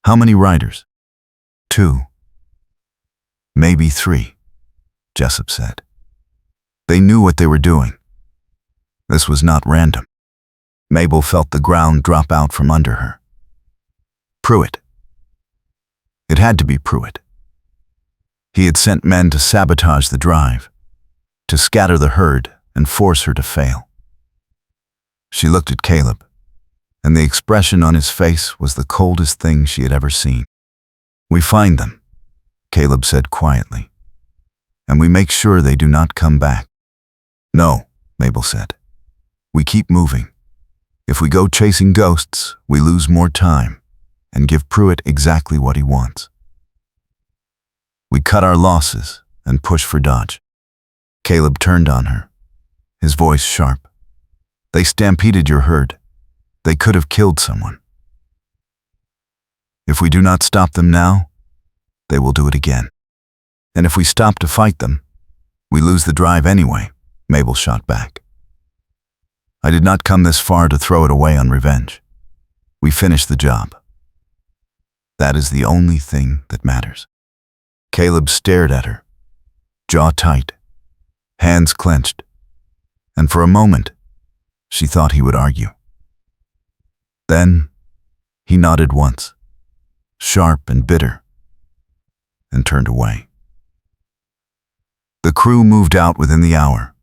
"How many riders?" "2. Maybe 3, Jessup said. "They knew what they were doing. This was not random." Mabel felt the ground drop out from under her. Pruitt. It had to be Pruitt. He had sent men to sabotage the drive, to scatter the herd and force her to fail. She looked at Caleb, and the expression on his face was the coldest thing she had ever seen. "We find them," Caleb said quietly, "and we make sure they do not come back." "No," Mabel said. "We keep moving. If we go chasing ghosts, we lose more time and give Pruitt exactly what he wants. We cut our losses and push for Dodge." Caleb turned on her, his voice sharp. "They stampeded your herd. They could have killed someone. If we do not stop them now, they will do it again. And if we stop to fight them, we lose the drive anyway," Mabel shot back. "I did not come this far to throw it away on revenge. We finished the job. That is the only thing that matters." Caleb stared at her, jaw tight, hands clenched, and for a moment, she thought he would argue. Then, he nodded once, sharp and bitter, and turned away. The crew moved out within the hour,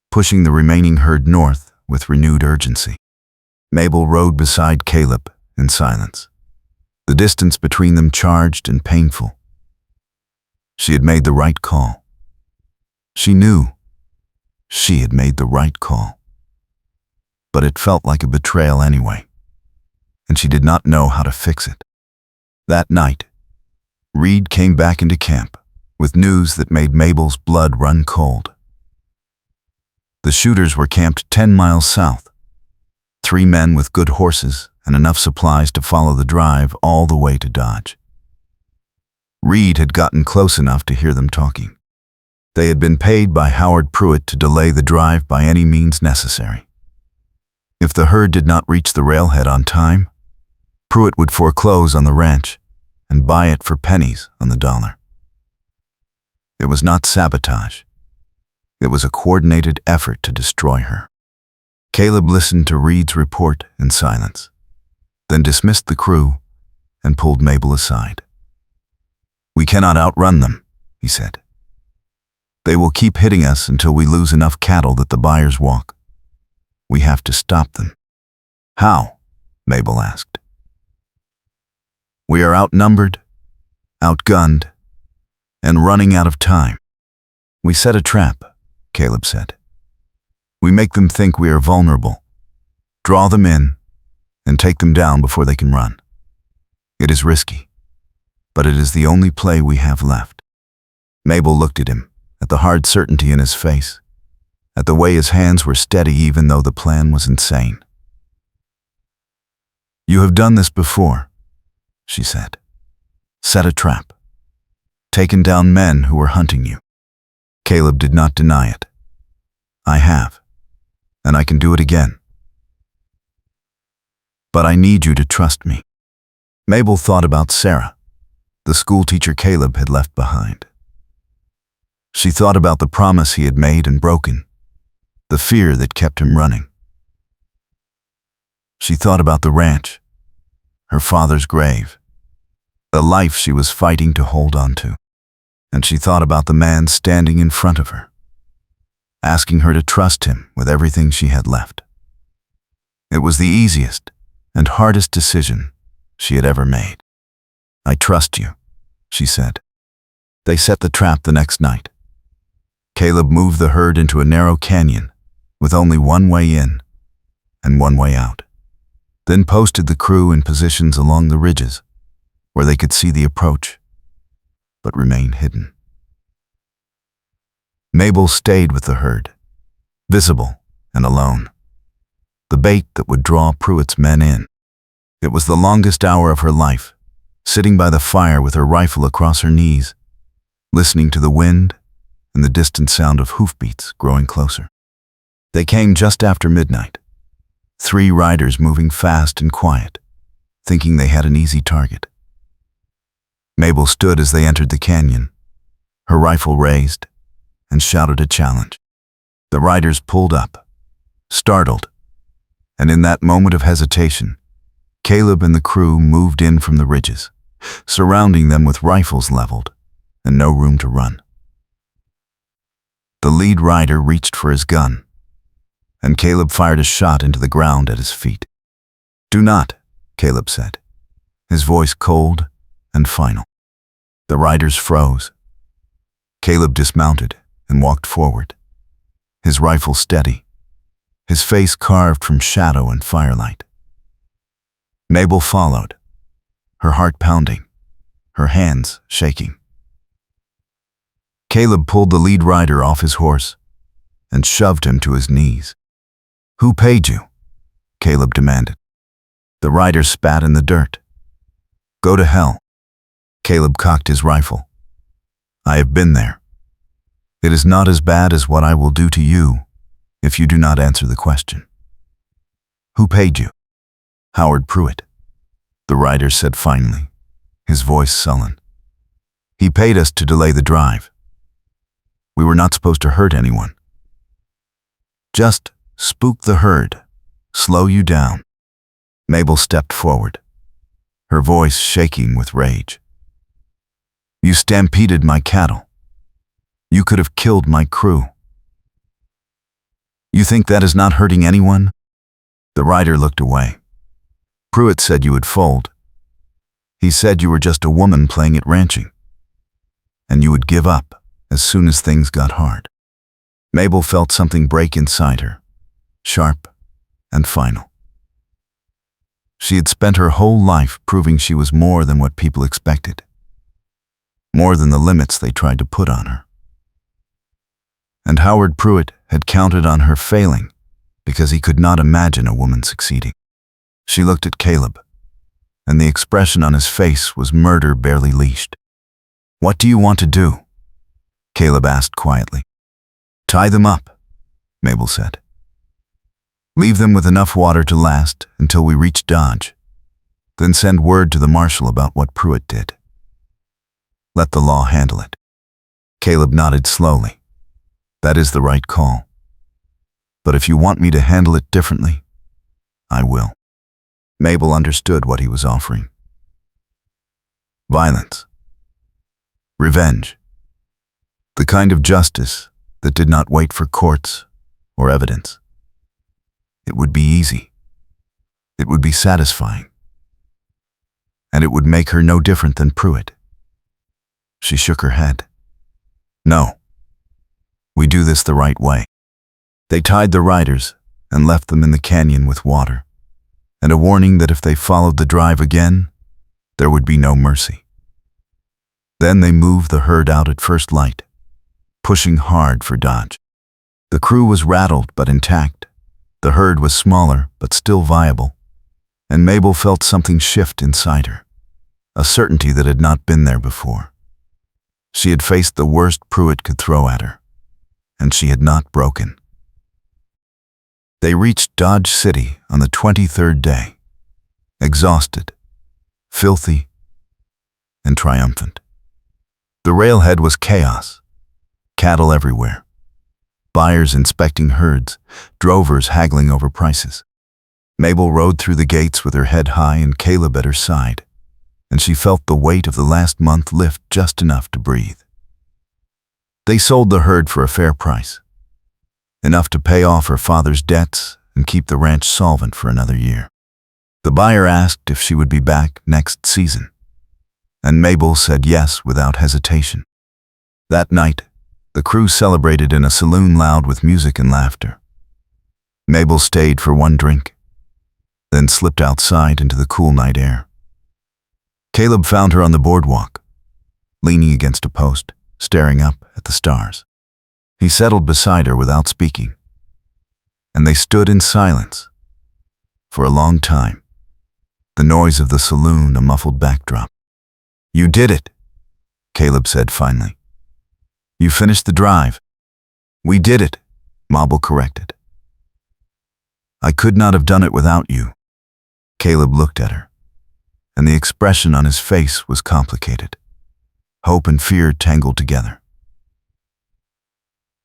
pushing the remaining herd north with renewed urgency. Mabel rode beside Caleb in silence, the distance between them charged and painful. She had made the right call. She knew she had made the right call. But it felt like a betrayal anyway, and she did not know how to fix it. That night, Reed came back into camp with news that made Mabel's blood run cold. The shooters were camped 10 miles south, 3 men with good horses and enough supplies to follow the drive all the way to Dodge. Reed had gotten close enough to hear them talking. They had been paid by Howard Pruitt to delay the drive by any means necessary. If the herd did not reach the railhead on time, Pruitt would foreclose on the ranch and buy it for pennies on the dollar. It was not sabotage. It was a coordinated effort to destroy her. Caleb listened to Reed's report in silence, then dismissed the crew and pulled Mabel aside. "We cannot outrun them," he said. "They will keep hitting us until we lose enough cattle that the buyers walk. We have to stop them." "How?" Mabel asked. "We are outnumbered, outgunned, and running out of time. We set a trap," Caleb said. "We make them think we are vulnerable, draw them in, and take them down before they can run. It is risky, but it is the only play we have left." Mabel looked at him, at the hard certainty in his face, at the way his hands were steady even though the plan was insane. "You have done this before," she said. "Set a trap. Taken down men who were hunting you." Caleb did not deny it. "I have, and I can do it again. But I need you to trust me." Mabel thought about Sarah, the schoolteacher Caleb had left behind. She thought about the promise he had made and broken, the fear that kept him running. She thought about the ranch, her father's grave, the life she was fighting to hold on to. And she thought about the man standing in front of her, asking her to trust him with everything she had left. It was the easiest and hardest decision she had ever made. "I trust you," she said. They set the trap the next night. Caleb moved the herd into a narrow canyon with only one way in and one way out, then posted the crew in positions along the ridges where they could see the approach. but remain hidden. Mabel stayed with the herd, visible and alone, the bait that would draw Pruitt's men in. It was the longest hour of her life, sitting by the fire with her rifle across her knees, listening to the wind and the distant sound of hoofbeats growing closer. They came just after midnight, 3 riders moving fast and quiet, thinking they had an easy target. Mabel stood as they entered the canyon, her rifle raised, and shouted a challenge. The riders pulled up, startled, and in that moment of hesitation, Caleb and the crew moved in from the ridges, surrounding them with rifles leveled and no room to run. The lead rider reached for his gun, and Caleb fired a shot into the ground at his feet. "Do not," Caleb said, his voice cold and final. The riders froze. Caleb dismounted and walked forward, his rifle steady, his face carved from shadow and firelight. Mabel followed, her heart pounding, her hands shaking. Caleb pulled the lead rider off his horse and shoved him to his knees. "Who paid you?" Caleb demanded. The rider spat in the dirt. "Go to hell." Caleb cocked his rifle. "I have been there. It is not as bad as what I will do to you if you do not answer the question." "Who paid you?" "Howard Pruitt," the rider said finally, his voice sullen. "He paid us to delay the drive. We were not supposed to hurt anyone. Just spook the herd, slow you down." Mabel stepped forward, her voice shaking with rage. "You stampeded my cattle. You could have killed my crew. You think that is not hurting anyone?" The rider looked away. "Pruitt said you would fold. He said you were just a woman playing at ranching, and you would give up as soon as things got hard." Mabel felt something break inside her, sharp and final. She had spent her whole life proving she was more than what people expected, more than the limits they tried to put on her. And Howard Pruitt had counted on her failing because he could not imagine a woman succeeding. She looked at Caleb, and the expression on his face was murder barely leashed. "What do you want to do?" Caleb asked quietly. "Tie them up," Mabel said. "Leave them with enough water to last until we reach Dodge. Then send word to the Marshal about what Pruitt did. Let the law handle it." Caleb nodded slowly. "That is the right call. But if you want me to handle it differently, I will." Mabel understood what he was offering. Violence. Revenge. The kind of justice that did not wait for courts or evidence. It would be easy. It would be satisfying. And it would make her no different than Pruitt. She shook her head. "No. We do this the right way." They tied the riders and left them in the canyon with water, and a warning that if they followed the drive again, there would be no mercy. Then they moved the herd out at first light, pushing hard for Dodge. The crew was rattled but intact. The herd was smaller but still viable, and Mabel felt something shift inside her, a certainty that had not been there before. She had faced the worst Pruitt could throw at her, and she had not broken. They reached Dodge City on the 23rd day, exhausted, filthy, and triumphant. The railhead was chaos, cattle everywhere, buyers inspecting herds, drovers haggling over prices. Mabel rode through the gates with her head high and Caleb at her side, and she felt the weight of the last month lift just enough to breathe. They sold the herd for a fair price, enough to pay off her father's debts and keep the ranch solvent for another year. The buyer asked if she would be back next season, and Mabel said yes without hesitation. That night, the crew celebrated in a saloon loud with music and laughter. Mabel stayed for one drink, then slipped outside into the cool night air. Caleb found her on the boardwalk, leaning against a post, staring up at the stars. He settled beside her without speaking, and they stood in silence for a long time, the noise of the saloon a muffled backdrop. "You did it," Caleb said finally. "You finished the drive." "We did it," Mabel corrected. "I could not have done it without you." Caleb looked at her, and the expression on his face was complicated. Hope and fear tangled together.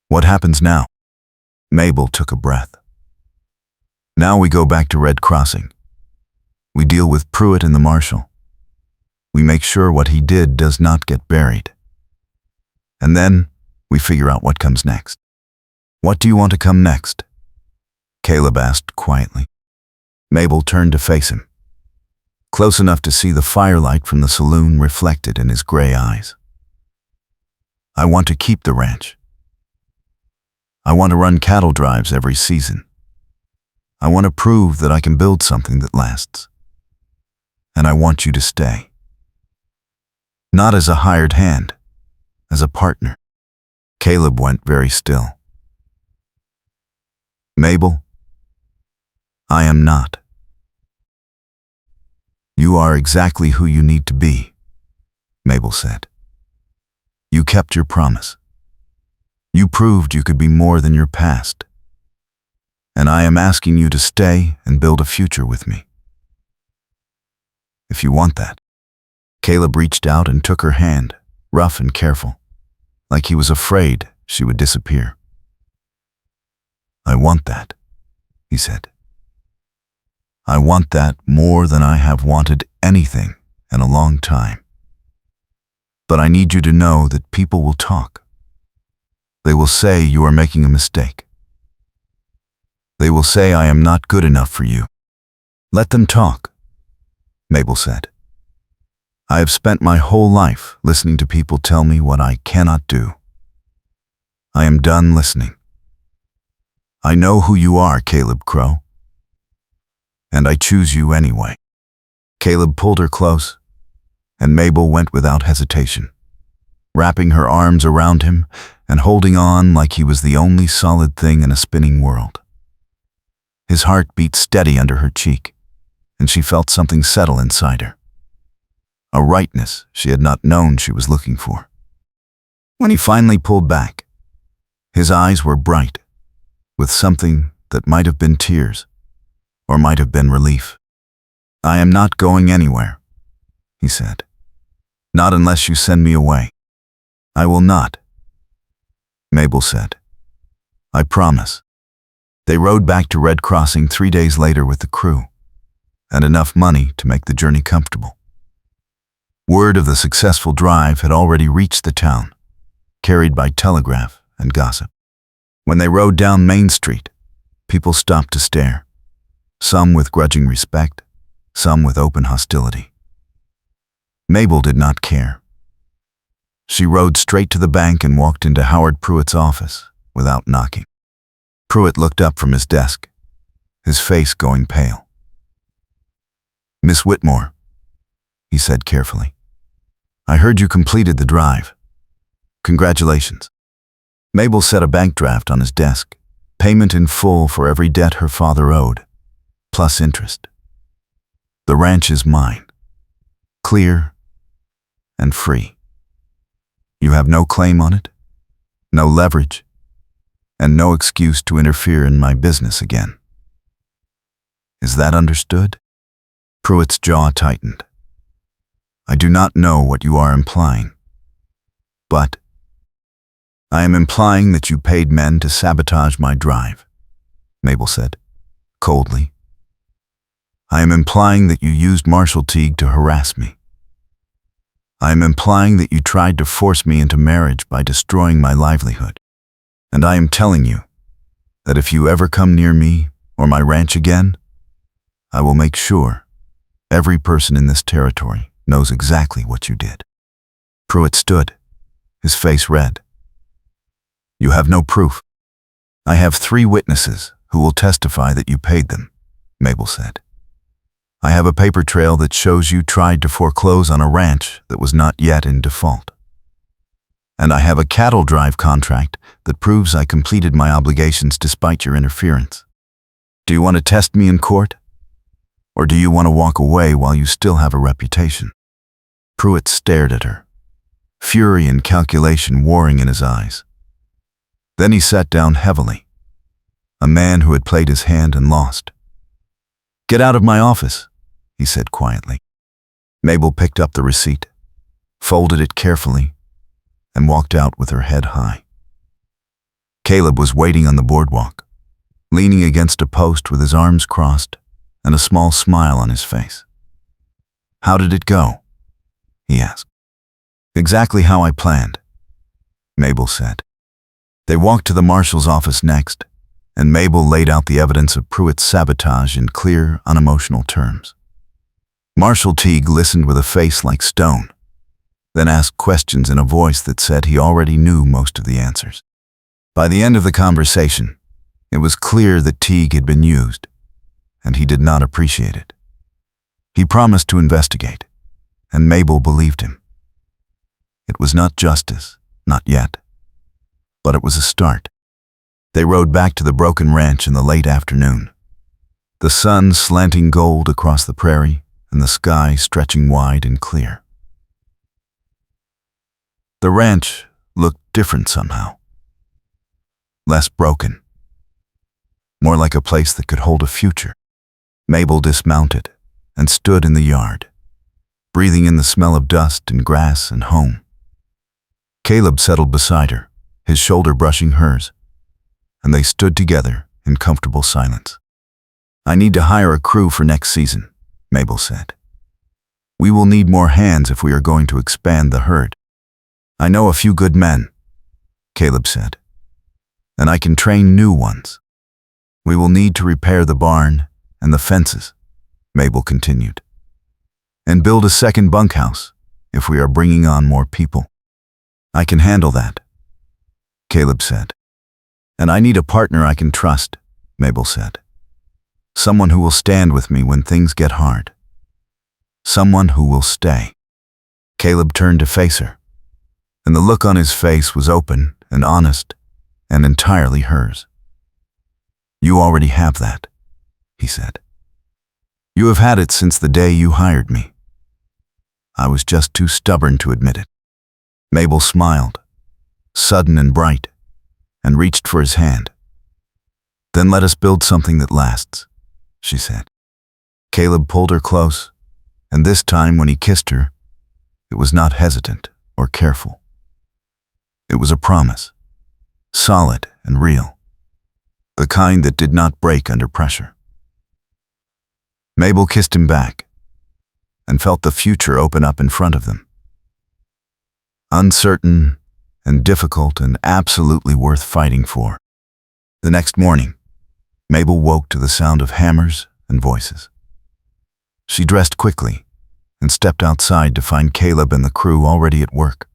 "What happens now?" Mabel took a breath. "Now we go back to Red Crossing. We deal with Pruitt and the Marshal. We make sure what he did does not get buried. And then we figure out what comes next." "What do you want to come next?" Caleb asked quietly. Mabel turned to face him, close enough to see the firelight from the saloon reflected in his gray eyes. "I want to keep the ranch. I want to run cattle drives every season. I want to prove that I can build something that lasts. And I want you to stay. Not as a hired hand, as a partner." Caleb went very still. "Mabel, I am not. You are exactly who you need to be," Mabel said. "You kept your promise. You proved you could be more than your past. And I am asking you to stay and build a future with me. If you want that." Caleb reached out and took her hand, rough and careful, like he was afraid she would disappear. "I want that," he said. "I want that more than I have wanted anything in a long time. But I need you to know that people will talk. They will say you are making a mistake. They will say I am not good enough for you. Let them talk," Mabel said. "I have spent my whole life listening to people tell me what I cannot do. I am done listening. I know who you are, Caleb Crowe. And I choose you anyway." Caleb pulled her close, and Mabel went without hesitation, wrapping her arms around him and holding on like he was the only solid thing in a spinning world. His heart beat steady under her cheek, and she felt something settle inside her. A rightness she had not known she was looking for. When he finally pulled back, his eyes were bright, with something that might have been tears, or might have been relief. "I am not going anywhere," he said. "Not unless you send me away." "I will not," Mabel said. "I promise." They rode back to Red Crossing 3 days later with the crew, and enough money to make the journey comfortable. Word of the successful drive had already reached the town, carried by telegraph and gossip. When they rode down Main Street, people stopped to stare, some with grudging respect, some with open hostility. Mabel did not care. She rode straight to the bank and walked into Howard Pruitt's office without knocking. Pruitt looked up from his desk, his face going pale. "Miss Whitmore," he said carefully, "I heard you completed the drive. Congratulations." Mabel set a bank draft on his desk, payment in full for every debt her father owed, plus interest. "The ranch is mine, clear and free. You have no claim on it, no leverage, and no excuse to interfere in my business again. Is that understood?" Pruitt's jaw tightened. "I do not know what you are implying, but I am implying that you paid men to sabotage my drive," Mabel said, coldly. "I am implying that you used Marshal Teague to harass me. I am implying that you tried to force me into marriage by destroying my livelihood. And I am telling you that if you ever come near me or my ranch again, I will make sure every person in this territory knows exactly what you did." Pruitt stood, his face red. "You have no proof." "I have 3 witnesses who will testify that you paid them," Mabel said. "I have a paper trail that shows you tried to foreclose on a ranch that was not yet in default. And I have a cattle drive contract that proves I completed my obligations despite your interference. Do you want to test me in court? Or do you want to walk away while you still have a reputation? Pruitt stared at her, fury and calculation warring in his eyes. Then he sat down heavily, a man who had played his hand and lost. "Get out of my office," he said quietly. Mabel picked up the receipt, folded it carefully, and walked out with her head high. Caleb was waiting on the boardwalk, leaning against a post with his arms crossed and a small smile on his face. "How did it go?" he asked. "Exactly how I planned," Mabel said. They walked to the Marshal's office next, and Mabel laid out the evidence of Pruitt's sabotage in clear, unemotional terms. Marshal Teague listened with a face like stone, then asked questions in a voice that said he already knew most of the answers. By the end of the conversation, it was clear that Teague had been used, and he did not appreciate it. He promised to investigate, and Mabel believed him. It was not justice, not yet, but it was a start. They rode back to the broken ranch in the late afternoon, the sun slanting gold across the prairie and the sky stretching wide and clear. The ranch looked different somehow. Less broken. More like a place that could hold a future. Mabel dismounted and stood in the yard, breathing in the smell of dust and grass and home. Caleb settled beside her, his shoulder brushing hers, and they stood together in comfortable silence. "I need to hire a crew for next season," Mabel said. "We will need more hands if we are going to expand the herd." "I know a few good men," Caleb said, "and I can train new ones. We will need to repair the barn and the fences," Mabel continued, "and build a second bunkhouse if we are bringing on more people." "I can handle that," Caleb said. "And I need a partner I can trust," Mabel said. "Someone who will stand with me when things get hard. Someone who will stay." Caleb turned to face her, and the look on his face was open and honest and entirely hers. "You already have that," he said. "You have had it since the day you hired me. I was just too stubborn to admit it." Mabel smiled, sudden and bright, and reached for his hand. "Then let us build something that lasts," she said. Caleb pulled her close, and this time when he kissed her, it was not hesitant or careful. It was a promise, solid and real, the kind that did not break under pressure. Mabel kissed him back and felt the future open up in front of them. Uncertain and difficult and absolutely worth fighting for. The next morning, Mabel woke to the sound of hammers and voices. She dressed quickly and stepped outside to find Caleb and the crew already at work,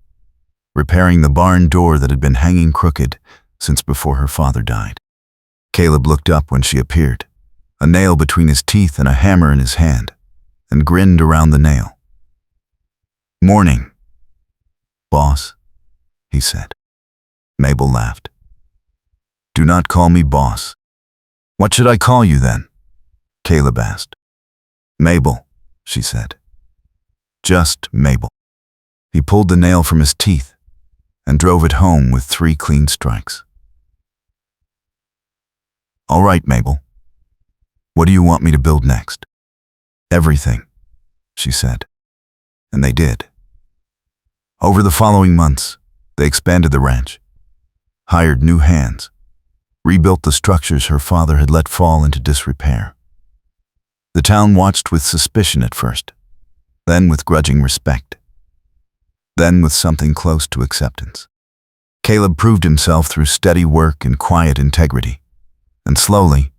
repairing the barn door that had been hanging crooked since before her father died. Caleb looked up when she appeared, a nail between his teeth and a hammer in his hand, and grinned around the nail. "Morning, boss," he said. Mabel laughed. "Do not call me boss." "What should I call you then?" Caleb asked. "Mabel," she said. "Just Mabel." He pulled the nail from his teeth and drove it home with 3 clean strikes. "All right, Mabel. What do you want me to build next?" "Everything," she said. And they did. Over the following months, they expanded the ranch, hired new hands, rebuilt the structures her father had let fall into disrepair. The town watched with suspicion at first, then with grudging respect, then with something close to acceptance. Caleb proved himself through steady work and quiet integrity, and slowly,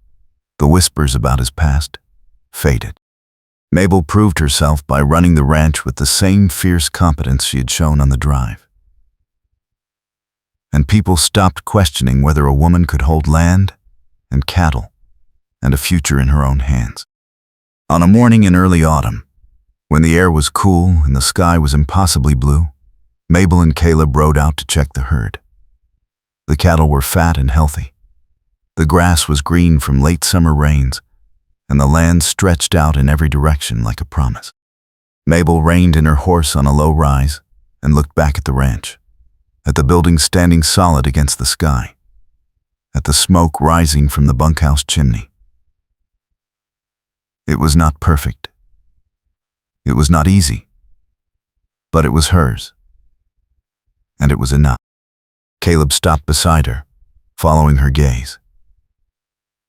the whispers about his past faded. Mabel proved herself by running the ranch with the same fierce competence she had shown on the drive. And people stopped questioning whether a woman could hold land and cattle and a future in her own hands. On a morning in early autumn, when the air was cool and the sky was impossibly blue, Mabel and Caleb rode out to check the herd. The cattle were fat and healthy. The grass was green from late summer rains, and the land stretched out in every direction like a promise. Mabel reined in her horse on a low rise and looked back at the ranch, at the buildings standing solid against the sky, at the smoke rising from the bunkhouse chimney. It was not perfect. It was not easy, but it was hers, and it was enough. Caleb stopped beside her, following her gaze.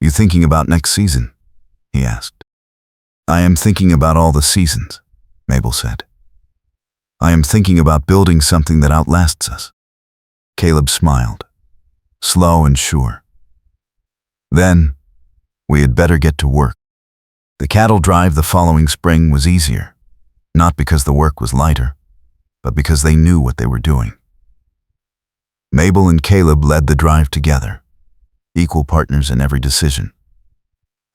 "You thinking about next season?" he asked. "I am thinking about all the seasons," Mabel said. "I am thinking about building something that outlasts us." Caleb smiled, slow and sure. "Then, we had better get to work." The cattle drive the following spring was easier, not because the work was lighter, but because they knew what they were doing. Mabel and Caleb led the drive together, equal partners in every decision,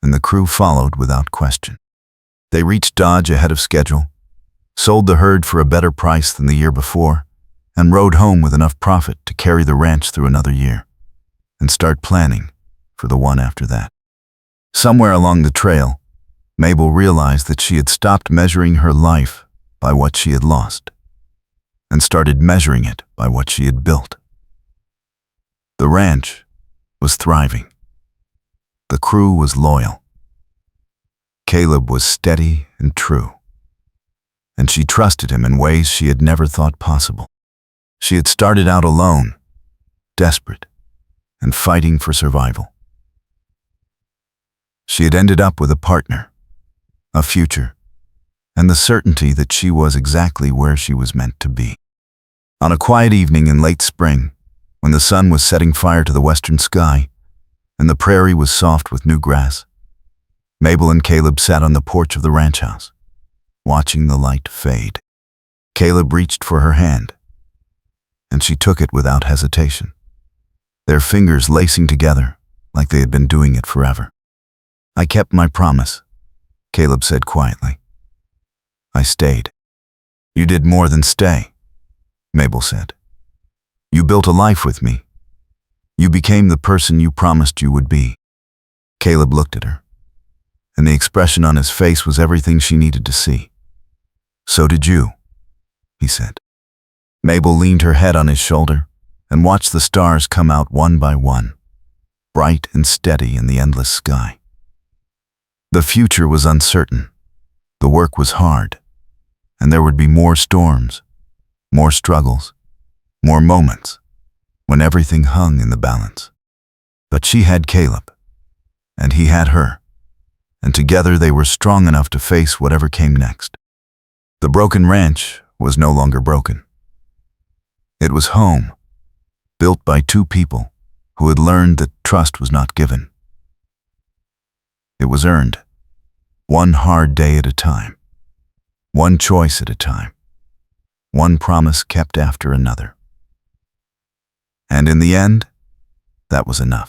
and the crew followed without question. They reached Dodge ahead of schedule, sold the herd for a better price than the year before, and rode home with enough profit to carry the ranch through another year and start planning for the one after that. Somewhere along the trail, Mabel realized that she had stopped measuring her life by what she had lost and started measuring it by what she had built. The ranch was thriving. The crew was loyal. Caleb was steady and true, and she trusted him in ways she had never thought possible. She had started out alone, desperate, and fighting for survival. She had ended up with a partner, a future, and the certainty that she was exactly where she was meant to be. On a quiet evening in late spring, when the sun was setting fire to the western sky and the prairie was soft with new grass, Mabel and Caleb sat on the porch of the ranch house, watching the light fade. Caleb reached for her hand, and she took it without hesitation, their fingers lacing together like they had been doing it forever. "I kept my promise," Caleb said quietly. "I stayed." "You did more than stay," Mabel said. "You built a life with me. You became the person you promised you would be." Caleb looked at her, and the expression on his face was everything she needed to see. "So did you," he said. Mabel leaned her head on his shoulder and watched the stars come out one by one, bright and steady in the endless sky. The future was uncertain, the work was hard, and there would be more storms, more struggles, more moments when everything hung in the balance. But she had Caleb, and he had her, and together they were strong enough to face whatever came next. The broken ranch was no longer broken. It was home, built by two people who had learned that trust was not given. It was earned, one hard day at a time, one choice at a time, one promise kept after another. And in the end, that was enough.